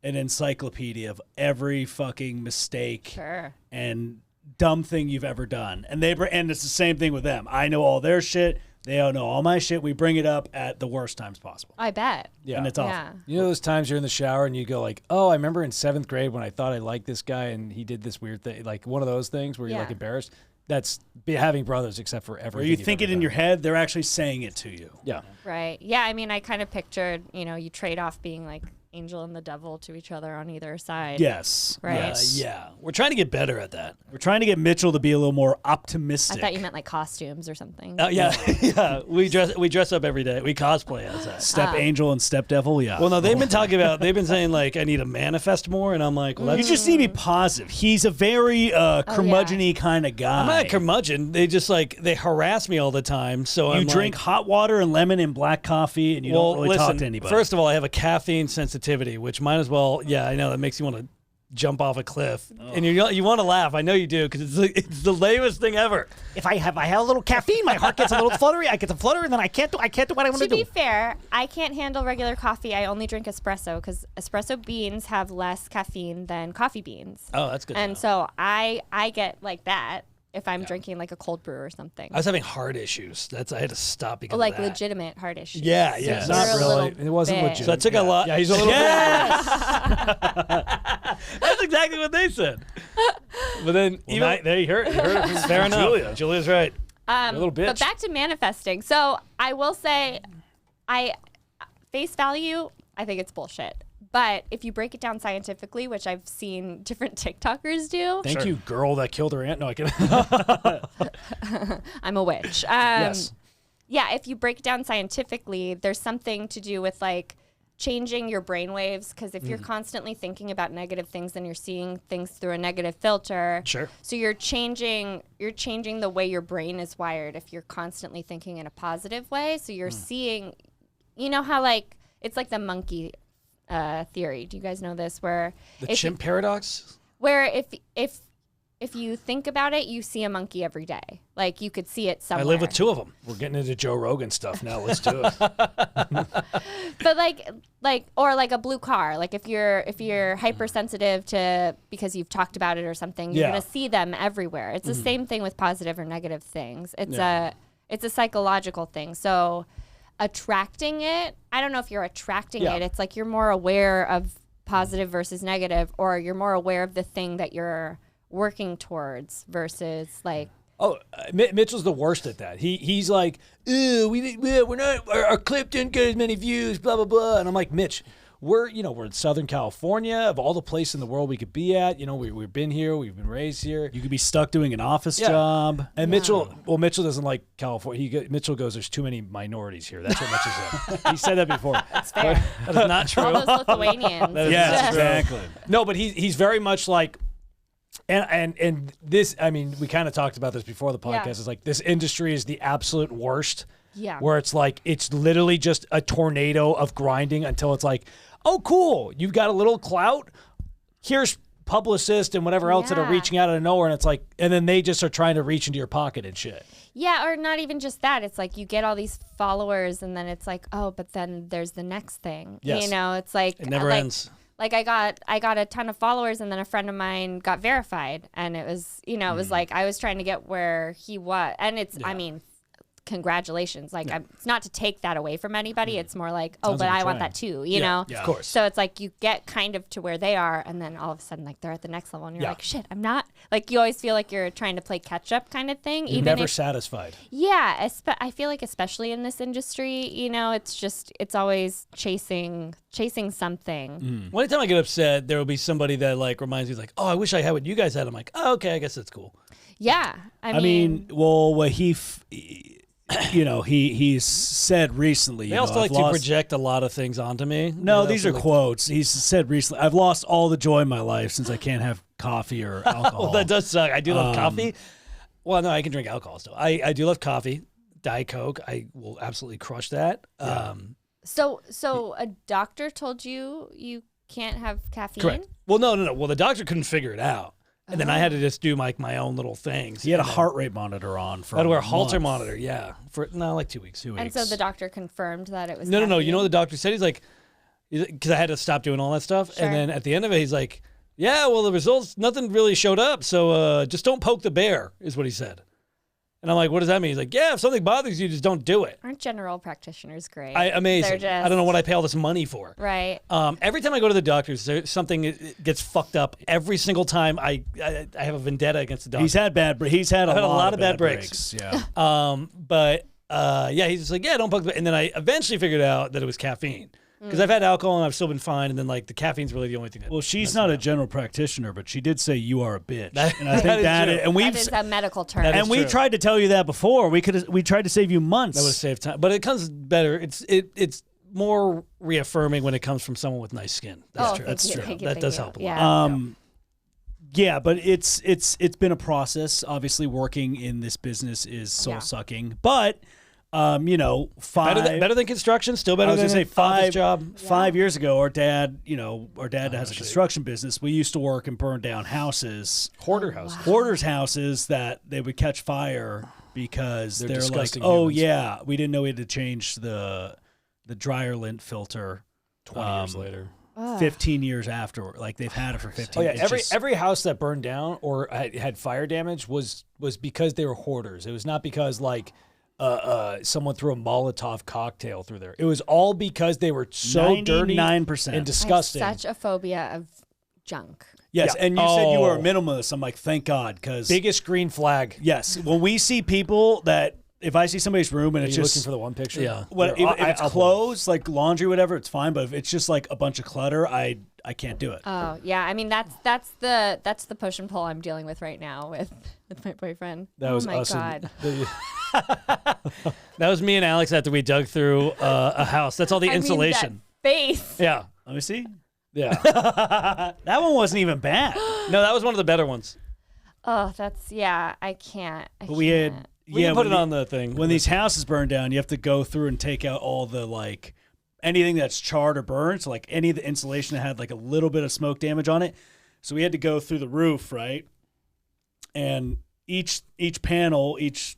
an encyclopedia of every fucking mistake Sure. and dumb thing you've ever done. And it's the same thing with them. I know all their shit. They all know all my shit. We bring it up at the worst times possible. I bet. Yeah. And it's awful. Yeah. You know those times you're in the shower and you go like, oh, I remember in 7th grade when I thought I liked this guy and he did this weird thing. Like one of those things where you're like Yeah. embarrassed. That's having brothers except for everything. Or you think it in your head, they're actually saying it to you. Yeah. Right. Yeah. I mean, I kind of pictured, you trade off being like angel and the devil to each other on either side. Yes. Right. Yes. Yeah. We're trying to get better at that. We're trying to get Mitchell to be a little more optimistic. I thought you meant like costumes or something. Yeah. Yeah. We dress up every day. We cosplay as that. Step angel and step devil, yeah. Well, no, they've been saying like, I need to manifest more. And I'm like, well, you just need to be positive. He's a very curmudgeon-y kind of guy. I'm not a curmudgeon. They just like, they harass me all the time. So You I'm drink like, hot water and lemon and black coffee, and you don't really talk to anybody. First of all, I have a caffeine sensitivity, which might as well, yeah, I know that makes you want to jump off a cliff. And you want to laugh. I know you do, because it's the lamest thing ever. If I have a little caffeine, my heart gets a little fluttery. I get to flutter, and then I can't do what I want To to be do. fair, I can't handle regular coffee. I only drink espresso because espresso beans have less caffeine than coffee beans. Oh, that's good. to know. And so I get like that if I'm drinking like a cold brew or something. I was having heart issues. I had to stop because Like of that. legitimate heart issues. Yeah, yeah. They're Not a really. little It wasn't bit. legit. So I took a lot. Yeah, he's a little That's exactly what they said. But then, there you heard it. fair enough. Julia's right. a little bitch. But back to manifesting. So I will say, face value, I think it's bullshit. But if you break it down scientifically, which I've seen different TikTokers do, Thank you, girl that killed her aunt. No, I can't. I'm a witch. Yes. Yeah, if you break it down scientifically, there's something to do with like changing your brain waves, because if you're constantly thinking about negative things, then you're seeing things through a negative filter. Sure. So you're changing the way your brain is wired if you're constantly thinking in a positive way. So you're seeing, how like it's like the monkey theory. Do you guys know this? Where The chimp paradox? where if you think about it, you see a monkey every day. Like you could see it I somewhere. live with 2 of them. We're getting into Joe Rogan stuff now. Let's do it. But or like a blue car. Like if you're hypersensitive to because you've talked about it or something, you're Yeah. gonna see them everywhere. It's the same thing with positive or negative things. It's a psychological thing. So attracting it, I don't know if you're attracting Yeah. it. It's like you're more aware of positive versus negative, or you're more aware of the thing that you're working towards versus like. Oh, Mitchell's the worst at that. He's like, ew, we're not, our clip didn't get as many views, blah, blah, blah. And I'm like, Mitch, we're in Southern California, of all the places in the world we could be at. We've been here, we've been raised here. You could be stuck doing an office Yeah. job. And Mitchell doesn't like California. Mitchell goes, there's too many minorities here. That's what Mitchell said. He said that before. That's fair. That is not true. All those Lithuanians. Yes, exactly. No, but he's very much like, and this, I mean, we kind of talked about this before the podcast. Yeah. It's like this industry is the absolute worst. Yeah. Where it's like, it's literally just a tornado of grinding until it's like, oh, cool, you've got a little clout. Here's publicists and whatever else that are Yeah. reaching out of nowhere. And it's like, and then they just are trying to reach into your pocket and shit. Yeah, or not even just that. It's like you get all these followers, and then it's like, oh, but then there's the next thing. Yes. It's like It never like, ends. Like I got a ton of followers, and then a friend of mine got verified, and it was it was like I was trying to get where he was, and it's I mean, congratulations. Like, it's not to take that away from anybody. It's more like, oh, Sounds but like I you're want trying. that too, you know? Of course. So it's like you get kind of to where they are, and then all of a sudden, like, they're at the next level, and you're like, shit, I'm not. Like, you always feel like you're trying to play catch up kind of thing. You're even never if, satisfied. yeah, I feel like especially in this industry, you know, it's always chasing something. One time I get upset, there will be somebody that like reminds me like, oh, I wish I had what you guys had. I'm like, oh, okay, I guess that's cool. Yeah, I mean, well, what he's said recently. They also like to project a lot of things onto me. No, They these also are quotes. He's said recently, I've lost all the joy in my life since I can't have coffee or alcohol. Well, that does suck. I do love coffee. Well, no, I can drink alcohol still. I do love coffee. Diet Coke, I will absolutely crush that. so a doctor told you can't have caffeine? Correct. Well, no. Well, the doctor couldn't figure it out. And then I had to just do my own little things. He had a heart rate monitor on for I had to wear a month. halter monitor, for like 2 weeks. And so the doctor confirmed that it was No. You caffeine? know what the doctor said? He's like, because I had to stop doing all that stuff. Sure. And then at the end of it, he's like, yeah, well, the results, nothing really showed up. So just don't poke the bear, is what he said. And I'm like, what does that mean? He's like, yeah, if something bothers you, just don't do it. Aren't general practitioners great? Amazing. They're just, I don't know what I pay all this money for. Right. Every time I go to the doctors, something gets fucked up. Every single time I have a vendetta against the doctor. He's had a lot of bad breaks. Yeah. He's just like, yeah, don't poke the. And then I eventually figured out that it was caffeine. Because I've had alcohol and I've still been fine, and then like the caffeine's really the only thing. Well, she's not a general practitioner, but she did say you are a bitch, and I that think is that true. is, and we've That is a medical term. That is and we true. tried to tell you that before. We tried to save you months. That would save time, but it comes better. It's more reaffirming when it comes from someone with nice skin. That's true. Thank you, True. thank you, That thank does you. help a lot. Yeah. Yeah, but it's been a process. Obviously, working in this business is soul sucking, but Better than construction, still better than say an office job. 5 years ago, our dad has a construction business. We used to work and burn down houses, Hoarder house. hoarders' houses that they would catch fire because They're they're like, disgusting oh humans. yeah, we didn't know we had to change the dryer lint filter 20 years later. 15 years after. Like they've had it for 15 Oh yeah, years. every house that burned down or had fire damage was because they were hoarders. It was not because like someone threw a Molotov cocktail through there. It was all because they were so dirty 99%. and I have disgusting. such a phobia of junk. Yes, Yeah. and you said you were a Oh. minimalist. I'm like, thank God, because Biggest green flag. yes, when we see people that if I see somebody's room and Are it's you just looking for the one picture? Yeah. What, Here, if it's I'll clothes, like laundry, whatever, it's fine. But if it's just like a bunch of clutter, I can't do it. Oh yeah, I mean that's the push and pull I'm dealing with right now with my boyfriend. That was oh my us. God. That was me and Alex after we dug through a house. That's all the I mean, insulation. that face. Yeah. Let me see. Yeah. That one wasn't even bad. No, that was one of the better ones. Oh, that's I can't. But we had can't. We can put it when on the thing. when these houses burn down, you have to go through and take out all the like anything that's charred or burned. So like any of the insulation that had like a little bit of smoke damage on it. So we had to go through the roof, right? And each panel, each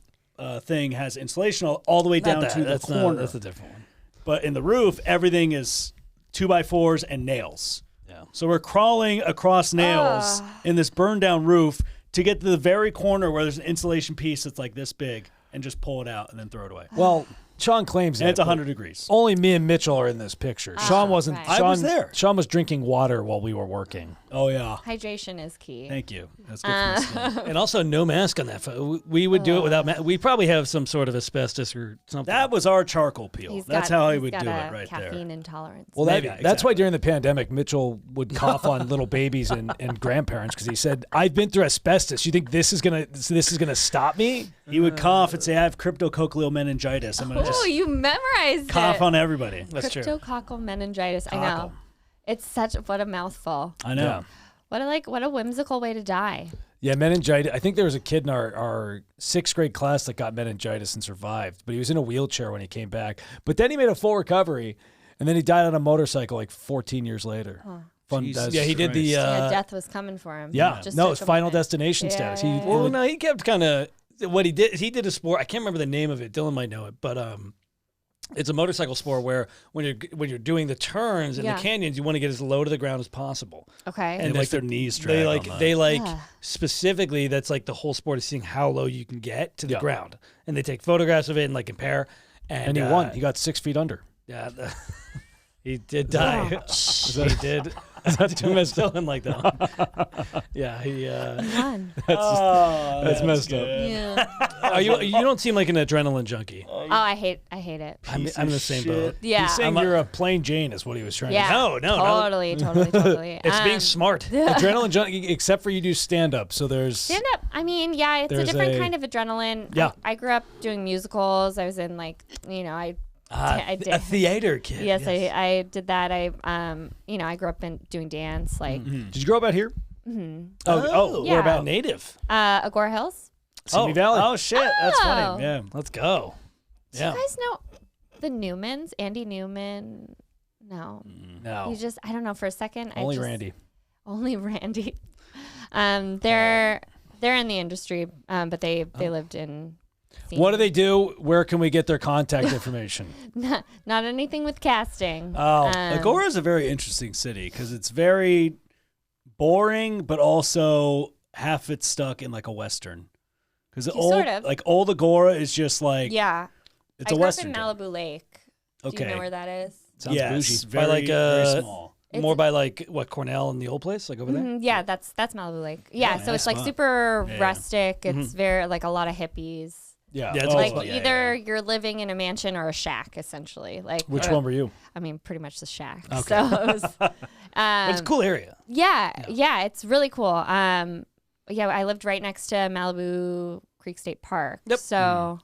thing has insulation all the way down to the that's corner. That's a different one. But in the roof, everything is 2x4s and nails. Yeah. So we're crawling across nails in this burned down roof to get to the very corner where there's an insulation piece that's like this big and just pull it out and then throw it away. Well, Sean claims And that, it's 100 degrees. Only me and Mitchell are in this picture. Sean wasn't. right. I Sean, was there. Sean was drinking water while we were working. Oh, yeah. Hydration is key. Thank you. That's good for the skin. And also no mask on that photo. We would do it without mask. We probably have some sort of asbestos or something. That was our charcoal peel. He's That's got- how I he's would got do a it right caffeine there. intolerance. Well, Maybe, that's why exactly. during the pandemic, Mitchell would cough on little babies and grandparents because he said, "I've been through asbestos. You think this is gonna stop me?" He would cough and say, I have cryptococcygeal meningitis. I'm going to Oh, just you memorized cough it. on everybody. That's true. Cryptococcal meningitis. I know. Cockle. It's what a mouthful. I know. Yeah. What a whimsical way to die. Yeah, meningitis. I think there was a kid in our sixth grade class that got meningitis and survived, but he was in a wheelchair when he came back. But then he made a full recovery, and then he died on a motorcycle like 14 years later. Fun. Jesus Yeah, he did the. Yeah, death was coming for him. Yeah, Just no, took it's a Final minute. Destination Yeah, status. yeah, He, yeah. Well, no, he kept kind of what he did. He did a sport. I can't remember the name of it. Dylan might know it, but it's a motorcycle sport where when you're doing the turns in Yeah. the canyons, you want to get as low to the ground as possible. Okay. And like their knees drag. They on like that. they like Yeah. specifically that's like the whole sport is seeing how low you can get to the Yeah. ground, and they take photographs of it and like compare. And he won. He got 6 feet under. Yeah, he did die. He did. Is that too messed up? Still like that one. Yeah, he. Fun. That's messed up. Yeah. Are you don't seem like an adrenaline junkie. Oh, I hate it. I'm in the same boat. Yeah. He's saying you're a plain Jane is what he was trying Yeah. to say. No. Totally. It's being smart. Adrenaline junkie, except for you do stand up. So there's Stand up. I mean, yeah, it's a There's different a- kind of adrenaline. Yeah. I grew up doing musicals. I was in I did. A theater kid. Yes, I did that. I grew up in doing dance, like Did you grow up out here? Oh, Yeah. what about native? Agora Hills. Simi Valley. Oh shit, that's Oh. funny. Yeah. Let's go. Do Yeah. you guys know the Newmans? Andy Newman? No. No. You just, I don't know, for a second. Only Randy. Only Randy. They're in the industry, but they lived in. What do they do? Where can we get their contact information? Not anything with casting. Oh, Agora is a very interesting city because it's very boring, but also half it's stuck in like a western. Because Sort of. like old Agora is just like Yeah. it's I a grew up western. in town. Malibu Lake. Okay. Do you know where that is? Sounds yes, bougie. very, By like, very small. More by like what Cornell and the old place, like over there. Mhm, yeah, that's Malibu Lake. Yeah, Yeah, so it's like spot. super Yeah. rustic. It's very like a lot of hippies. Yeah. Yeah, it's Oh, Like yeah, either you're living in a mansion or a shack, essentially. Like Which one were you? I mean, pretty much the shack. Okay. So it was, It's a cool area. yeah, it's really cool. Yeah, I lived right next to Malibu Creek State Park. Yep. So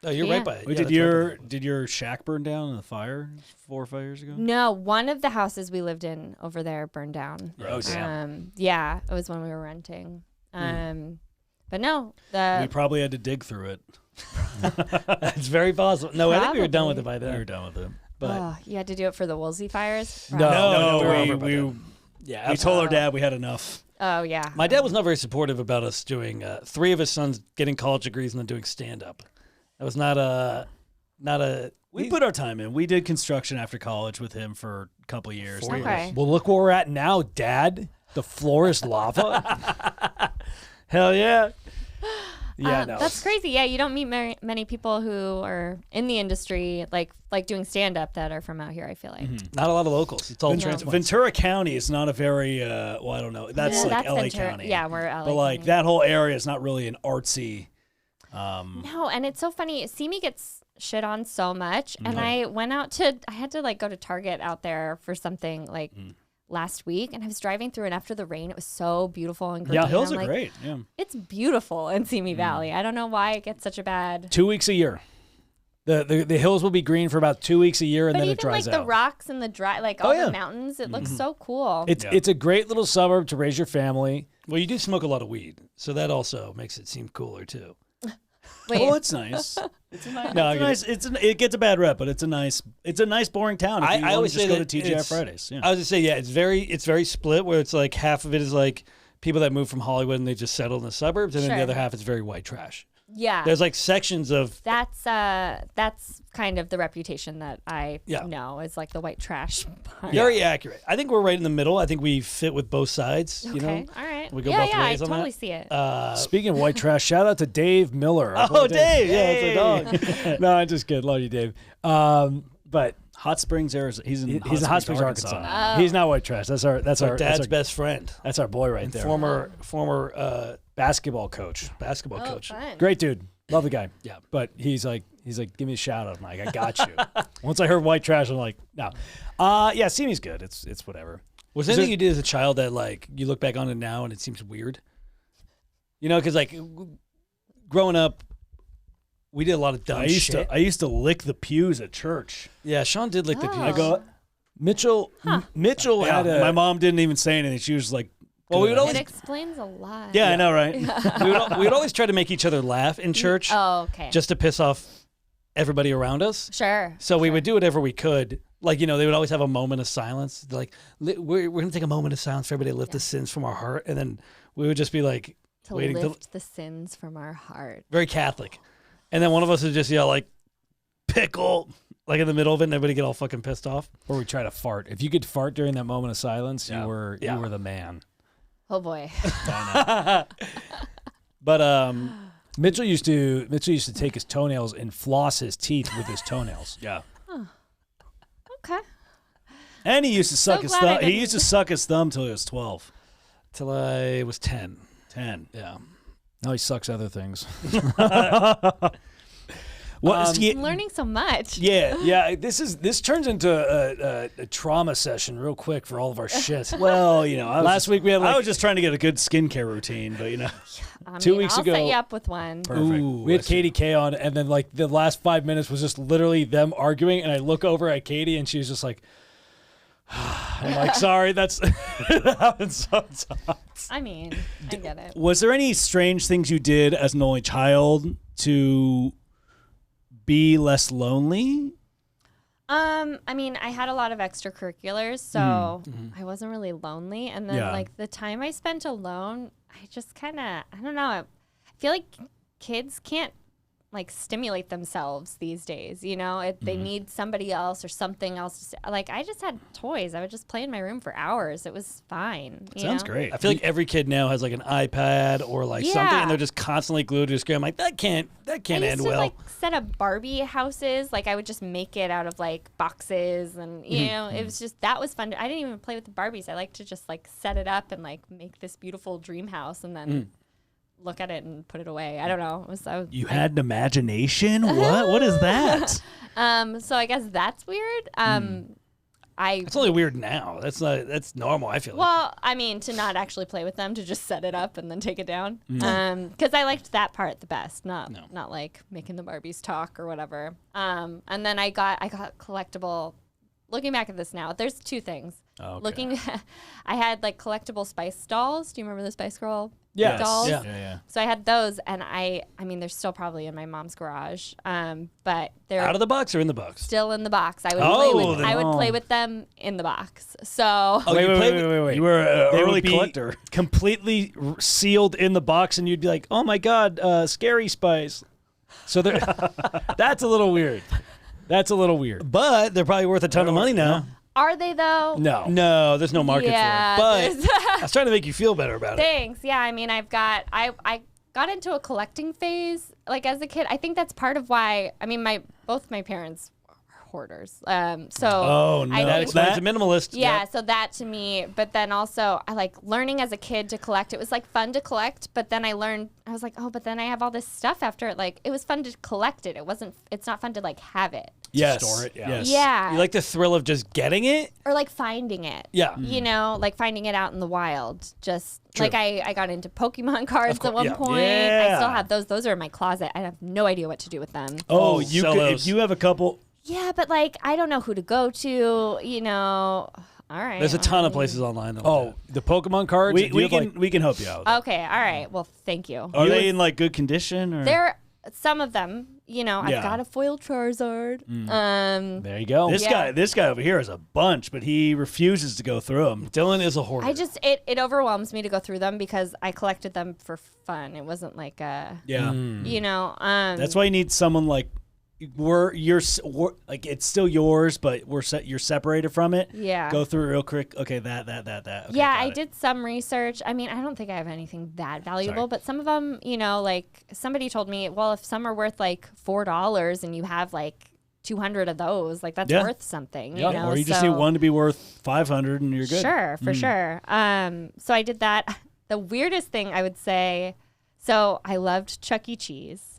Oh, you're Yeah. right by it. Wait, Yeah, did your shack burn down in the fire 4 or 5 years ago? no, one of the houses we lived in over there burned down. Oh, damn. Yeah, it was when we were renting. But no, We the probably had to dig through it. It's very possible. No, I think we were done with it by We were then. done with it. But you had to do it for the Woolsey fires. No. No, we were over by we then. yeah, we told our dad we had enough. Oh yeah. my dad was not very supportive about us doing 3 of his sons getting college degrees and then doing stand up. That was not a We put our time in. We did construction after college with him for a couple of years. Okay. Well, look where we're at now, Dad. The floor is lava. hell yeah. Yeah, no. That's crazy. Yeah, you don't meet many people who are in the industry, like doing stand up, that are from out here. I feel like. Not a lot of locals. It's all No. transplants. Ventura County is not a very well, I don't know. That's Yeah, like that's LA Ventura. County. Yeah, we're LA. But like County. that whole area is not really an artsy. No, and it's so funny. Simi gets shit on so much, and I had to like go to Target out there for something like last week, and I was driving through, and after the rain, it was so beautiful and green. Yeah, and Hills I'm are like, great. Yeah. It's beautiful in Simi Valley. I don't know why it gets such a bad. 2 weeks a year. The hills will be green for about 2 weeks a year, and But then even it dries like out. the rocks and the dry, like all yeah. the mountains, it looks so cool. It's a great little suburb to raise your family. Well, you do smoke a lot of weed, so that also makes it seem cooler too. Wait, Oh, it's nice. It's a nice. No, I it's get nice. It gets a bad rep, but it's a nice boring town. If I you wanna always just say go that to TGI it's- Fridays. Yeah. I was just say, yeah, it's very split. Where it's like half of it is like people that move from Hollywood and they just settle in the suburbs, and then Sure. the other half is very white trash. yeah, There's like sections of that's kind of the reputation that I Yeah. know is like the white trash part. very accurate. I think we're right in the middle. I think we fit with both sides. You know, Okay, all right. We go yeah, both yeah, ways I on totally that. see it. Speaking of white trash, shout out to Dave Miller. Our Oh, boy Dave! Yeah, it's a dog. No, I'm just kidding. Love you, Dave. But Hot Springs, Arizona. He's in he's in Hot Springs, Arkansas. He's not white trash. That's our Dad's best friend, That's our boy right there. former Basketball coach. basketball Oh, coach. fun. Great dude. Love the guy. Yeah. But he's like, give me a shout out. I'm like, I got you. Once I heard white trash, I'm like, no. Yeah, Simi's good. It's whatever. Was there anything you did as a child that like you look back on it now and it seems weird? You know, because like growing up, we did a lot of dumb shit. I used to lick the pews at church. Yeah, Sean did lick the pews. Oh. I go. Mitchell Mitchell Yeah, had a my mom didn't even say anything. She was like, Well, we would good. always It explains a lot. Yeah, I know, right? we would always try to make each other laugh in church Oh, okay. just to piss off everybody around us. sure. So we would do whatever we could. Like, you know, they would always have a moment of silence. They're like, we're going to take a moment of silence for everybody to lift the sins from our heart. And then we would just be like, To waiting lift the sins from our heart. very Catholic. And then one of us would just yell like, pickle. Like in the middle of it, and everybody get all fucking pissed off. Or we try to fart. If you could fart during that moment of silence, Yeah. you were the man. Oh boy. But Mitchell used to take his toenails and floss his teeth with his toenails. yeah. Okay. And he used to suck So his glad I thumb. He didn't- used to suck his thumb till he was 12. Till I was 10. 10. Yeah. Now he sucks other things. What? I'm learning so much. yeah. Yeah, this turns into a trauma session real quick for all of our shit. Well, you know, Last week we had I was just trying to get a good skincare routine, but you know. I 2 mean, weeks I'll ago- set you up with one. We had Katie K on, and then like the last 5 minutes was just literally them arguing, and I look over at Katie, and she was just like, I'm like, sorry, that happens sometimes. I mean, I get it. Was there any strange things you did as an only child to be less lonely? I mean, I had a lot of extracurriculars, so I wasn't really lonely. And then, Yeah. like, the time I spent alone, I just kind of, I don't know. I feel like kids can't, like, stimulate themselves these days, you know? They need somebody else or something else. To like, I just had toys. I would just play in my room for hours. It was fine. You Sounds know? great. I feel like every kid now has like an iPad or like something, Yeah. and they're just constantly glued to a screen. I'm like, that can't I end used to well. like set up Barbie houses. Like I would just make it out of like boxes, and you know, it was just that was fun. I didn't even play with the Barbies. I like to just like set it up and like make this beautiful dream house, and then look at it and put it away. I don't know. You had an imagination? What? What is that? So I guess that's weird. It's only weird now. That's normal. I feel like. Well, I mean, to not actually play with them, to just set it up and then take it down. Because I liked that part the best, not like making the Barbies talk or whatever. And then I got collectible. Looking back at this now, there's two things. Okay. I had like collectible Spice dolls. Do you remember the Spice Girl Yes. dolls? Yeah. So I had those, and I mean, they're still probably in my mom's garage. But they're Out of the box or in the box? still in the box. I would Oh, play with them in the box. So Wait. You were an They would early be collector. completely sealed in the box, and you'd be like, "Oh my god, scary Spice." So that's a little weird. That's a little weird. But they're probably worth a ton of money now. are they though? No. No, there's no market Yeah, for it. there's- But I was trying to make you feel better about it. Thanks. Yeah, I mean, I got into a collecting phase like as a kid. I think that's part of why. I mean, both my parents are hoarders. So Oh, no. I That think, explains a minimalist. yeah, Yep. so that to me, but then also I like learning as a kid to collect. It was like fun to collect, but then I was like, oh, but then I have all this stuff after it. Like it was fun to collect it. It's not fun to like have it. Yes. Store it, yeah. Yes. Yeah. You like the thrill of just getting it? Or like finding it. Yeah. You know, like finding it out in the wild. Just like I got into Pokemon cards at one yeah. point. I Yeah. still have those. Those are in my closet. I have no idea what to do with them. Oh, Oh, you sell could, those. if you have a couple. Yeah, but like I don't know who to go to. You know. All right. There's a ton of places online. That Oh, the Pokemon cards. We, Do you we have, can like- we can help you out. Okay. All right. Well, thank you. Are they in like good condition? Or? There, some of them. You know, Yeah. I've got a foil Charizard. There you go. This guy over here has a bunch, but he refuses to go through them. Dylan is a hoarder. I just it overwhelms me to go through them because I collected them for fun. It wasn't like a Yeah, you know. that's why you need someone like like it's still yours, but you're separated from it. Yeah. Go through it real quick. Okay, that. Okay, Yeah, got I it. did some research. I mean, I don't think I have anything that valuable, but some of them, you know, like somebody told me, well, if some are worth like $4 and you have like 200 of those, like that's Yeah. worth something. Yeah, You know? or you just So- need one to be worth 500, and you're good. Sure, for sure. So I did that. The weirdest thing I would say, so I loved Chuck E. Cheese.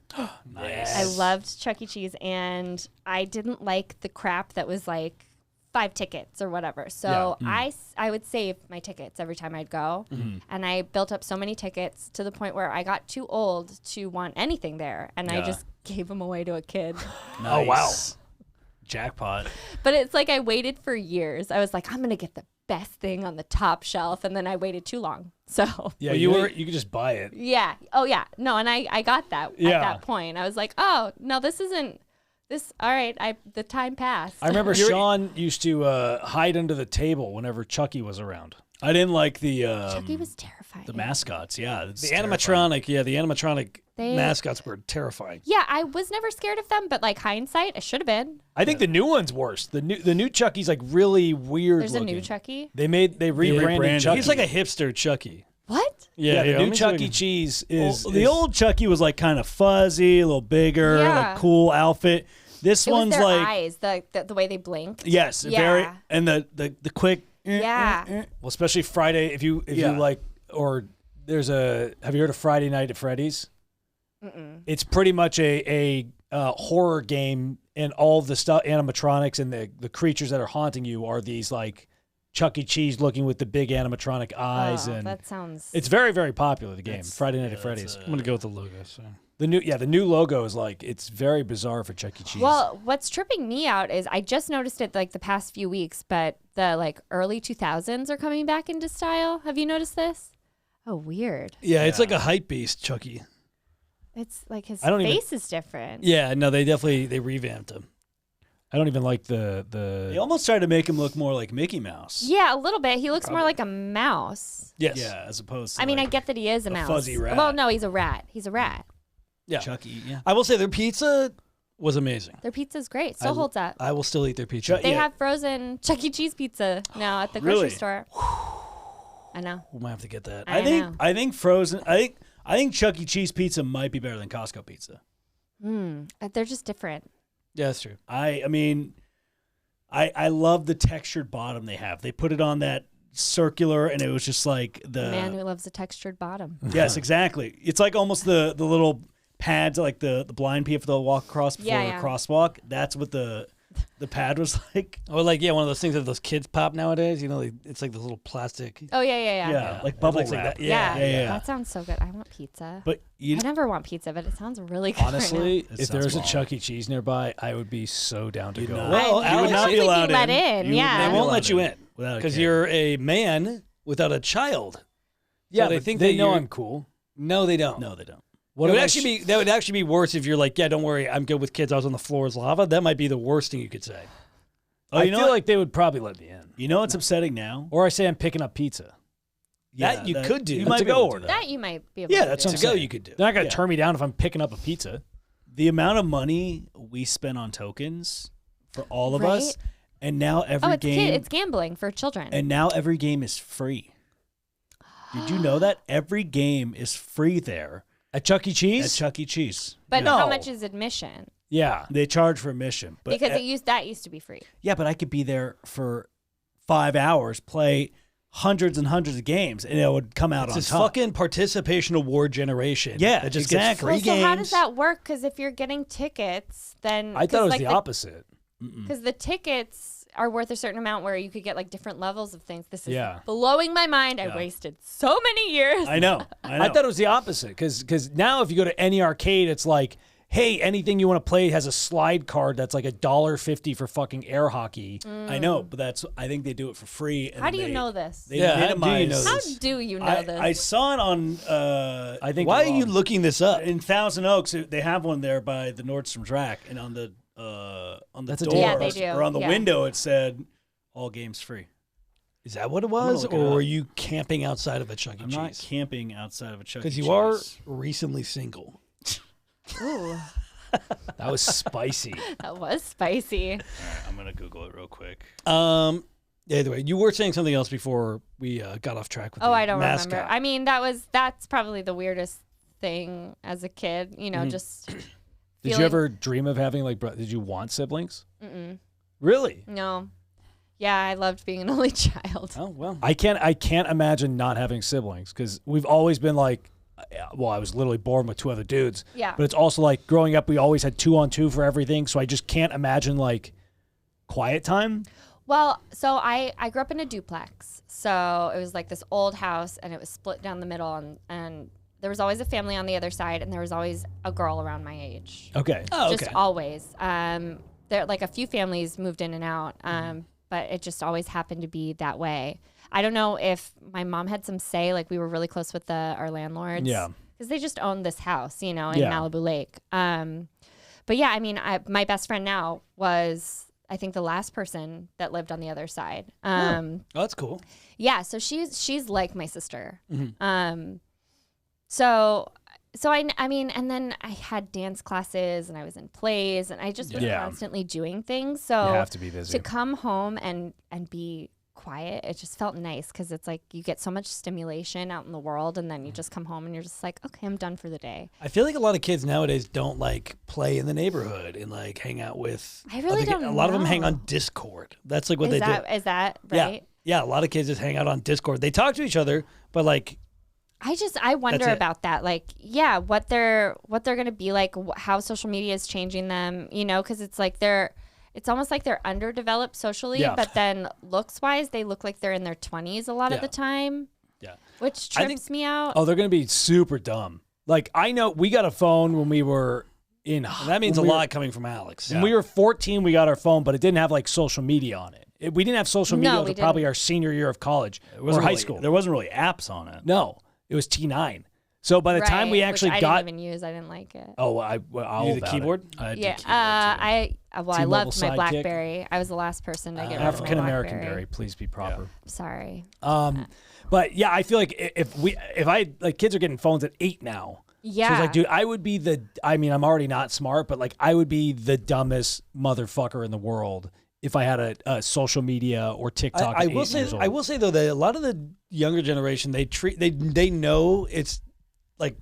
Nice. I loved Chuck E. Cheese, and I didn't like the crap that was like 5 tickets or whatever. So I would save my tickets every time I'd go, and I built up so many tickets to the point where I got too old to want anything there, and I Yeah. just gave them away to a kid. Nice. Oh, wow. Jackpot. But it's like I waited for years. I was like, I'm gonna get the best thing on the top shelf, and then I waited too long. So Yeah, Well, you could just buy it. yeah. Oh yeah. No, and I got that at Yeah. that point. I was like, oh no, this isn't this. All right, the time passed. I remember Sean used to hide under the table whenever Chucky was around. I didn't like the Chucky was terrifying. the mascots. Yeah, The animatronic mascots were terrifying. Yeah, I was never scared of them, but like hindsight, I should have been. I think the new one's worse. The new Chucky's like really weird. There's looking. a new Chucky. They rebranded rebranded. Chucky. He's like a hipster Chucky. What? yeah. The let new me Chuck see E. if I can- Cheese The is old Chucky was like kind of fuzzy, a little bigger, Yeah. like cool outfit. This It was one's their like eyes, the way they blinked. yes, Yeah. very and the quick. Yeah. well, especially Friday. If you Yeah. like, or there's a. Have you heard of Friday Night at Freddy's? It's pretty much a horror game, and all of the stuff, animatronics, and the creatures that are haunting you are these like Chuck E. Cheese looking with the big animatronic eyes, Oh, and that sounds. it's very very popular. The game That's- Friday Night at yeah, Freddy's. that's I'm gonna go with the logo. So. The new logo is like it's very bizarre for Chuck E. Cheese. Well, what's tripping me out is I just noticed it like the past few weeks, but the like early 2000s are coming back into style. Have you noticed this? Oh, weird. Yeah, it's like a hype beast, Chucky. It's like his I don't even- face is different. Yeah, no, they revamped him. I don't even like They the. almost tried to make him look more like Mickey Mouse. Yeah, a little bit. He looks more like a mouse. Yes. Yeah, as opposed to I mean, I like get that he is a a mouse. fuzzy rat. Well, no, he's a rat. He's a rat. Yeah. Chucky. Yeah. I will say their pizza was amazing. Their pizza's great. Still holds up. I will still eat their pizza. They yeah. have frozen Chuck E. Cheese pizza now at the Really? grocery store. I know. We might have to get that. I know. I think frozen. I think Chuck E. Cheese pizza might be better than Costco pizza. They're just different. Yeah, that's true. I mean, I love the textured bottom they have. They put it on that circular, and it was just like the Man who loves a textured bottom. yes, exactly. It's like almost the little pads, like the blind people they'll walk across before Yeah, a yeah. crosswalk. That's what the pad was like. Or like, yeah, one of those things that those kids pop nowadays. You know, it's like this little plastic. Oh yeah. Yeah, like bubble Like wrap. that. Yeah, yeah. That sounds so good. I want pizza. But you I never want pizza, but it sounds really good. Honestly, It if there sounds was a bomb. Chuck E. Cheese nearby, I would be so down to You'd go. not. Well, I you would know. not I be was allowed thinking let in. in, You would yeah. not They be won't allowed let you in without a because kid. you're a man without a child. Yeah, So they but think they that know you're- I'm cool. No, they don't. No, they don't. What It would if I actually be that would actually be worse if you're like, yeah, don't worry, I'm good with kids. I was on the floor as lava. That might be the worst thing you could say. Oh, I you know feel what? like they would probably let me in. You know what's upsetting now? Or I say I'm picking up pizza. That you could do. You That's might a be able go to do order. That you might be able Yeah, to that's do. what To I'm go, saying. you could do. They're not going to Yeah. turn me down if I'm picking up a pizza. The amount of money we spend on tokens for all of Right? us, and now Oh, every it's game, it's gambling for children. and now every game is free. Did you know that every game is free there At Chuck E. at Cheese? Chuck E. Cheese? but No. how much is admission? Yeah. They charge for admission, but Because that used to be free. yeah, but I could be there for 5 hours, play hundreds and hundreds of games, and it would come out It's on this top. fucking participation award generation. Yeah, that just exactly. gets free Well, games. so how does that work? Because if you're getting tickets, then I thought it was like the opposite. Because the tickets are worth a certain amount where you could get like different levels of things. This is Yeah. blowing my mind. I wasted so many years. I know. I thought it was the opposite because now if you go to any arcade, it's like, hey, anything you want to play has a slide card that's like $1.50 for fucking air hockey. I know, but I think they do it for free. And How do you they- know this? They Yeah, how do you minimize. know How this? do you know I, this? I saw it on. I think. Why you're are you wrong. looking this up? In Thousand Oaks, they have one there by the Nordstrom's rack, and on the That's a door deal. Yeah, they do, or on the yeah. window it said all games free. Is that what it gonna was, look it or up. were you camping outside of a Chuck E. I'm not Cheese? camping outside of a Chuck E. Because Cheese. you are recently single. Ooh, That was spicy. that was spicy. All right, I'm gonna Google it real quick. Either way, you were saying something else before we got off track with Oh, the I don't mascot. remember. I mean, that's probably the weirdest thing as a kid. You know, just. Did feeling- you ever dream of having did you want siblings? Really? No. Yeah, I loved being an only child. Oh well. I can't imagine not having siblings because we've always been like, well, I was literally born with two other dudes. Yeah. But it's also like growing up, we always had 2-on-2 for everything. So I just can't imagine like quiet time. Well, so I grew up in a duplex. So it was like this old house and it was split down the middle and there was always a family on the other side and there was always a girl around my age. Okay. Oh, okay. Just always. There like a few families moved in and out, but it just always happened to be that way. I don't know if my mom had some say, like we were really close with our landlords. Yeah. Because they just owned this house, in Yeah. Malibu Lake. But yeah, I mean, my best friend now was I think the last person that lived on the other side. Oh, that's cool. Yeah, so she's like my sister. So I mean, and then I had dance classes and I was in plays and I just was constantly doing things. So You have to be busy. to come home and be quiet, it just felt nice because it's like you get so much stimulation out in the world and then you just come home and you're just like, okay, I'm done for the day. I feel like a lot of kids nowadays don't like play in the neighborhood and like hang out with. I really don't A lot of them hang know. on Discord. That's like what they do. Is that right? Yeah, a lot of kids just hang out on Discord. They talk to each other, but like I wonder That's it. about that. Like, yeah, what they're going to be like, how social media is changing them, you know, because it's like it's almost like they're underdeveloped socially, but then looks wise, they look like they're in their 20s a lot of the time. Yeah. Which trips me out. Oh, they're going to be super dumb. Like, I know we got a phone when we were in. And that means a lot coming from Alex. When we were 14, we got our phone, but it didn't have like social media on it. We didn't have social media until probably our senior year of college or high school. There wasn't really apps on it. No, it was T9. So by the time we actually which got, I didn't even use. I didn't like it. oh, I'll You the keyboard? I did Yeah, keyboard, too. I T-Mobile loved my Sidekick. BlackBerry. I was the last person to get rid of my African American BlackBerry. berry, please be proper. Sorry. But yeah, I feel like if I like kids are getting phones at 8 now. Yeah. So it's like, dude, I would be I mean, I'm already not smart, but like I would be the dumbest motherfucker in the world if I had a social media or TikTok. I will say though that a lot of the younger generation they know it's like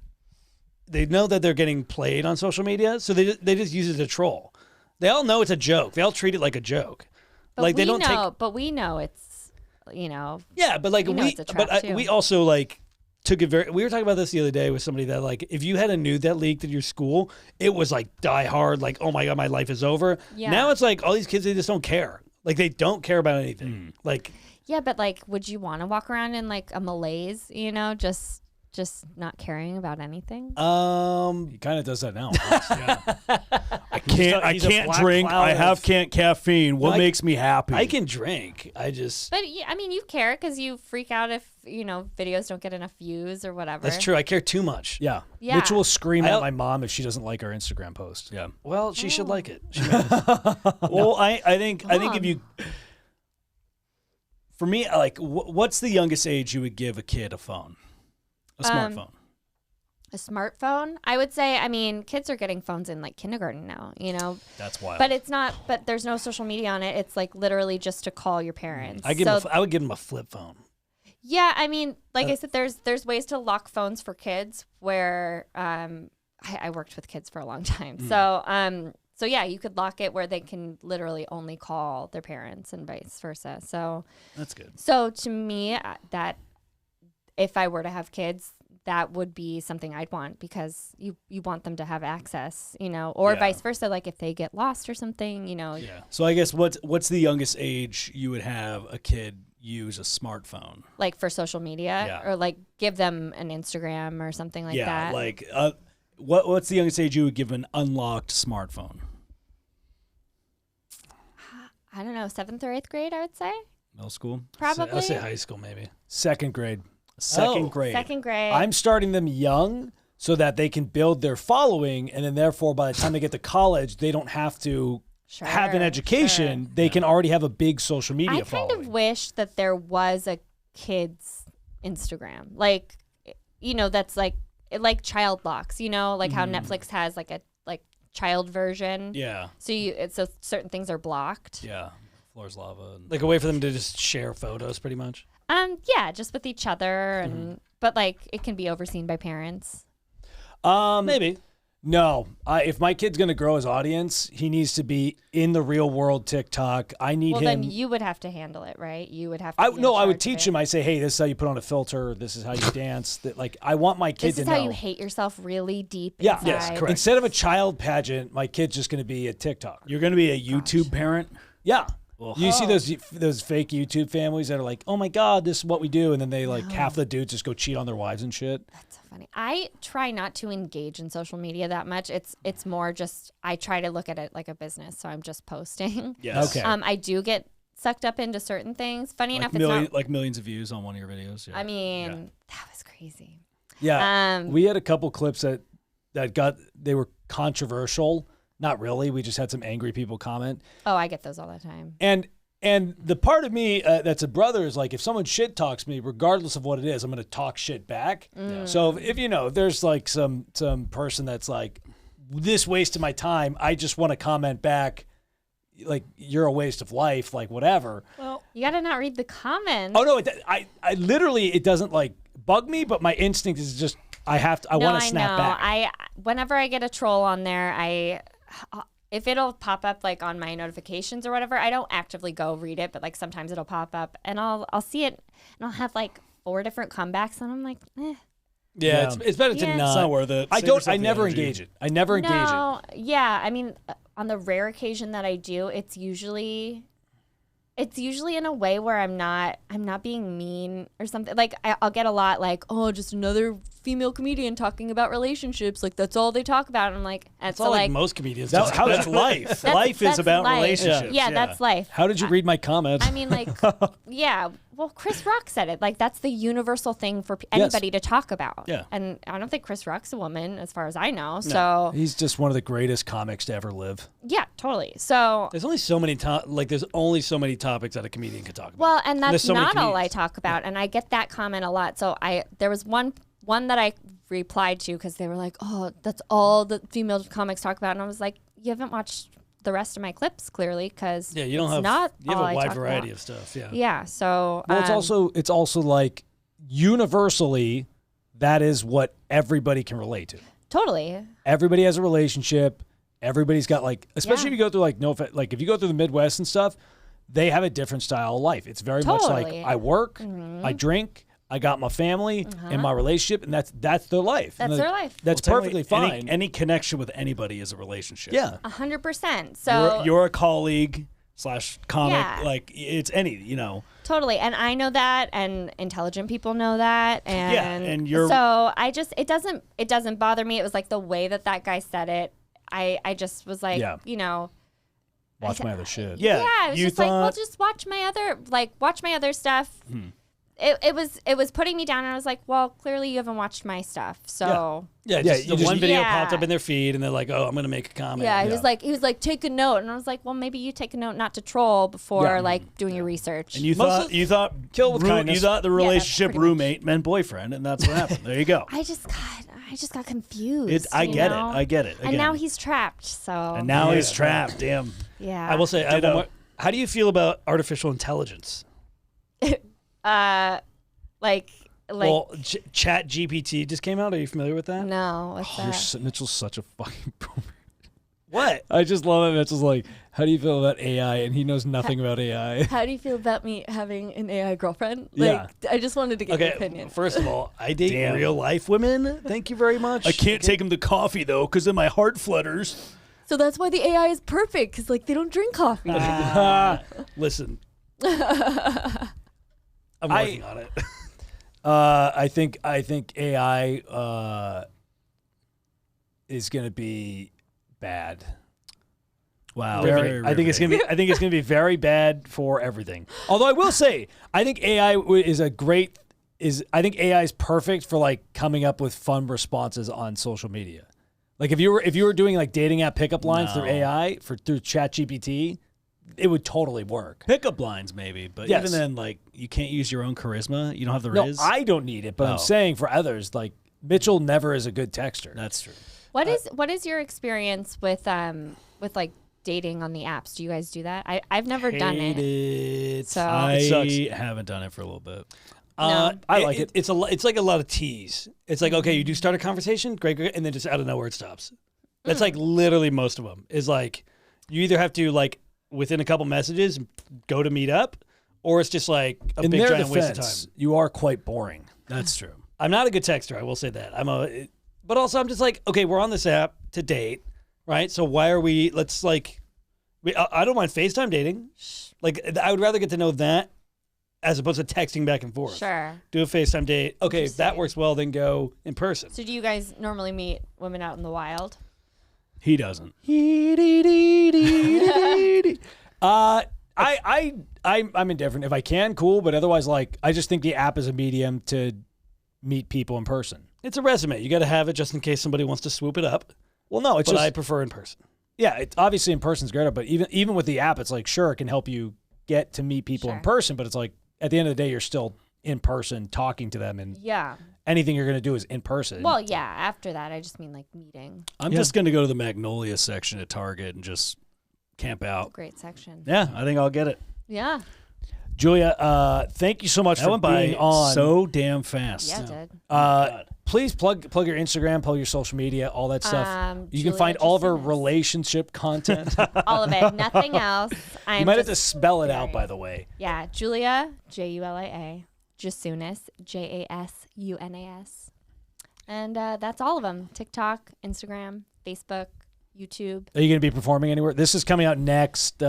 they know that they're getting played on social media, so they just use it to troll. They all know it's a joke. They all treat it like a joke. But like we they don't know, take. but we know it's, you know. Yeah, but like we know it's a trap, too. we also like took it very. We were talking about this the other day with somebody that like if you had a nude that leaked at your school, it was like die hard. Like, oh my god, my life is over. Yeah. Now it's like all these kids, they just don't care. Like they don't care about anything. Like Yeah, but like, would you want to walk around in like a malaise, you know, just not caring about anything? He kind of does that now. I can't drink. I can't caffeine. What makes me happy? I can drink. I just. But yeah, I mean, you care because you freak out if, you know, videos don't get enough views or whatever. That's true. I care too much. Yeah. Yeah. Mitch will scream at my mom if she doesn't like our Instagram post. Yeah. Well, she should like it. Well, I think if you. For me, like, what's the youngest age you would give a kid a phone? A smartphone. A smartphone? I would say, I mean, kids are getting phones in like kindergarten now, you know. That's wild. But it's not, but there's no social media on it. It's like literally just to call your parents. I would give him a flip phone. Yeah, I mean, like I said, there's ways to lock phones for kids where I worked with kids for a long time. So yeah, you could lock it where they can literally only call their parents and vice versa. So That's good. So to me, that if I were to have kids, that would be something I'd want because you want them to have access, you know, or vice versa. Like if they get lost or something, you know. Yeah. So I guess what's the youngest age you would have a kid use a smartphone? Like for social media, Yeah. or like give them an Instagram or something like that. Yeah, like what's the youngest age you would give an unlocked smartphone? I don't know, 7th or 8th grade, I would say. Middle school? Probably. I'll say high school maybe. Second grade. Second grade. Second grade. I'm starting them young so that they can build their following, and then therefore by the time they get to college, they don't have to have an education. They can already have a big social media I kind following. of wish that there was a kid's Instagram, like, you know, that's like child locks, you know, like how Netflix has like a child version. Yeah. So certain things are blocked. Yeah. Floor's lava. Like a way for them to just share photos, pretty much. Yeah, just with each other, and but like it can be overseen by parents. Maybe. No, if my kid's going to grow his audience, he needs to be in the real world TikTok. I need Well, him. then you would have to handle it, right? You would have to. I be in would charge of teach it. him. I say, hey, this is how you put on a filter. This is how you dance. That like I want my kid This to is know. how you hate yourself really deep Yeah. inside. Yes, correct. Instead of a child pageant, my kid's just going to be a TikToker. You're going to be a YouTube parent? Yeah. Well, You see those fake YouTube families that are like, oh my God, this is what we do. And then they like half the dudes just go cheat on their wives and shit. That's so funny. I try not to engage in social media that much. It's more just I try to look at it like a business. So I'm just posting. Yes. Okay. I do get sucked up into certain things. Funny enough, Like millions of views on one of your videos. Yeah. I mean, that was crazy. Yeah. We had a couple clips that they were controversial. Not really. We just had some angry people comment. Oh, I get those all the time. And the part of me that's a brother is like, if someone shit talks me, regardless of what it is, I'm going to talk shit back. So if there's like some person that's like, this wasted my time, I just want to comment back, like, you're a waste of life, like whatever. Well, you got to not read the comments. Oh no, I literally, it doesn't like bug me, but my instinct is just, I want to snap back. Whenever I get a troll on there, if it'll pop up like on my notifications or whatever, I don't actively go read it, but like sometimes it'll pop up and I'll see it and I'll have like 4 different comebacks and I'm like, eh. Yeah, it's better to not. It's not worth it. I never engage it. I never engage it. Yeah, I mean, on the rare occasion that I do, it's usually in a way where I'm not being mean or something. Like I'll get a lot like, oh, just another female comedian talking about relationships. Like that's all they talk about. And I'm like, It's so all like most comedians. That's life. Life is about life. relationships. Yeah, that's life. How did you read my comment? I mean, like, yeah. Well, Chris Rock said it. Like, that's the universal thing for anybody to talk about. Yeah. And I don't think Chris Rock's a woman, as far as I know. So He's just one of the greatest comics to ever live. yeah, totally. So There's only so many there's only so many topics that a comedian can talk about. well, and there's that's so many not all I comedians. talk about. And I get that comment a lot. So there was one that I replied to because they were like, oh, that's all the female comics talk about. And I was like, you haven't watched the rest of my clips clearly because Yeah, you don't have not you have all a I wide talk variety about. of stuff. Yeah. Yeah. So Well, it's also like universally, that is what everybody can relate to. totally. Everybody has a relationship. Everybody's got like, especially Yeah. if you go through like if you go through the Midwest and stuff, they have a different style of life. It's very much like Totally. I work, I drink, I got my family and my relationship, and that's their life. That's And their life. That's perfectly fine. Any connection with anybody is a relationship. Yeah. 100%. So You're a colleague / comic. Yeah. Like it's totally, and I know that, and intelligent people know that, and and you're- so it doesn't bother me. It was like the way that guy said it. I just was like, Yeah. Watch my other shit. Yeah. yeah. I was you just like, well, thought just watch my other stuff. It was putting me down, and I was like, well, clearly you haven't watched my stuff, so Yeah, Yeah, just you the just- one video Yeah. popped up in their feed, and they're like, "Oh, I'm gonna make a comment." yeah. He was like, take a note, and I was like, well, maybe you take a note not to troll before Yeah. like doing your research. and you Most thought of- you thought Kill with kindness. you thought the Yeah, that's relationship pretty much- roommate meant boyfriend, and that's what happened. There you go. I just got confused. I you get know? it. I get it. And again. now he's trapped. So and now he's trapped. Damn. yeah. I will say, I have Ditto. one more- how do you feel about artificial intelligence? like Well, Chat GPT just came out. Are you familiar with that? no. What's that? Mitchell's such a fucking boomer. What? I just love it. Mitchell's like, how do you feel about AI? And he knows nothing about AI. How do you feel about me having an AI girlfriend? Yeah. I just wanted to get your Okay, opinion. first of all, I date Damn. real life women. Thank you very much. I can't take him to coffee though, because then my heart flutters. So that's why the AI is perfect, because like they don't drink coffee. Listen, I'm working on it. I think AI is going to be bad. Wow. I think it's going to be very bad for everything. Although I will say, I think AI I think AI is perfect for like coming up with fun responses on social media. Like if you were doing like dating app pickup lines through AI through ChatGPT, it would totally work. Pickup lines maybe, but Yes. even then, like you can't use your own charisma. You don't have the No, riz. I don't need it, but Oh. I'm saying for others, like Mitchell never is a good texter. That's true. What is your experience with like dating on the apps? Do you guys do that? I've never done it. So I sucks. haven't done it for a little bit. No. I like it. It's like a lot of tease. It's like, okay, you do start a conversation, great, and then just out of nowhere it stops. That's like literally most of them. Is like you either have to like within a couple messages go to meet up, or it's just like a In big their giant waste of defense, time. you are quite boring. That's true. I'm not a good texter. I will say that. But also I'm just like, okay, we're on this app to date, right? So why are we? Let's like, I don't mind FaceTime dating. Like I would rather get to know that as opposed to texting back and forth. sure. Do a FaceTime date. Okay, if that Interesting. works well, then go in person. So do you guys normally meet women out in the wild? He doesn't. I'm indifferent. If I can, cool. But otherwise, like I just think the app is a medium to meet people in person. It's a resume. You got to have it just in case somebody wants to swoop it up. Well, no, it's But just I prefer in person. yeah, it's obviously in person's greater, but even with the app, it's like, sure, it can help you get to meet people in person, but it's like at the end of the day, you're still in person talking to them, and anything you're going to do is in person. Well, yeah, after that, I just mean like meeting. I'm just going to go to the Magnolia section at Target and just camp out. Great section. Yeah, I think I'll get it. Yeah. Julia, thank you so much for being on. So damn fast. Yeah, it did. Please plug your Instagram, plug your social media, all that stuff. You can Julia find all of her Jasunas. relationship content. All of it. Nothing else. You might have to spell it out, by the way. Yeah, Julia, Julia, Jasunas, Jasunas. And that's all of them. TikTok, Instagram, Facebook, YouTube. Are you going to be performing anywhere? This is coming out next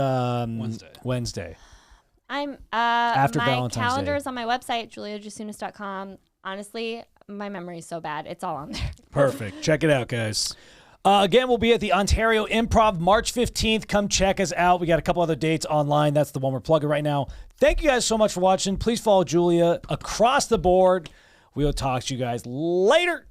Wednesday. I'm After my Valentine's calendar Day. is on my website, juliajasunas.com. Honestly, my memory is so bad. It's all on there. Perfect. Check it out, guys. Again, we'll be at the Ontario Improv March 15th. Come check us out. We got a couple other dates online. That's the one we're plugging right now. Thank you guys so much for watching. Please follow Julia across the board. We'll talk to you guys later.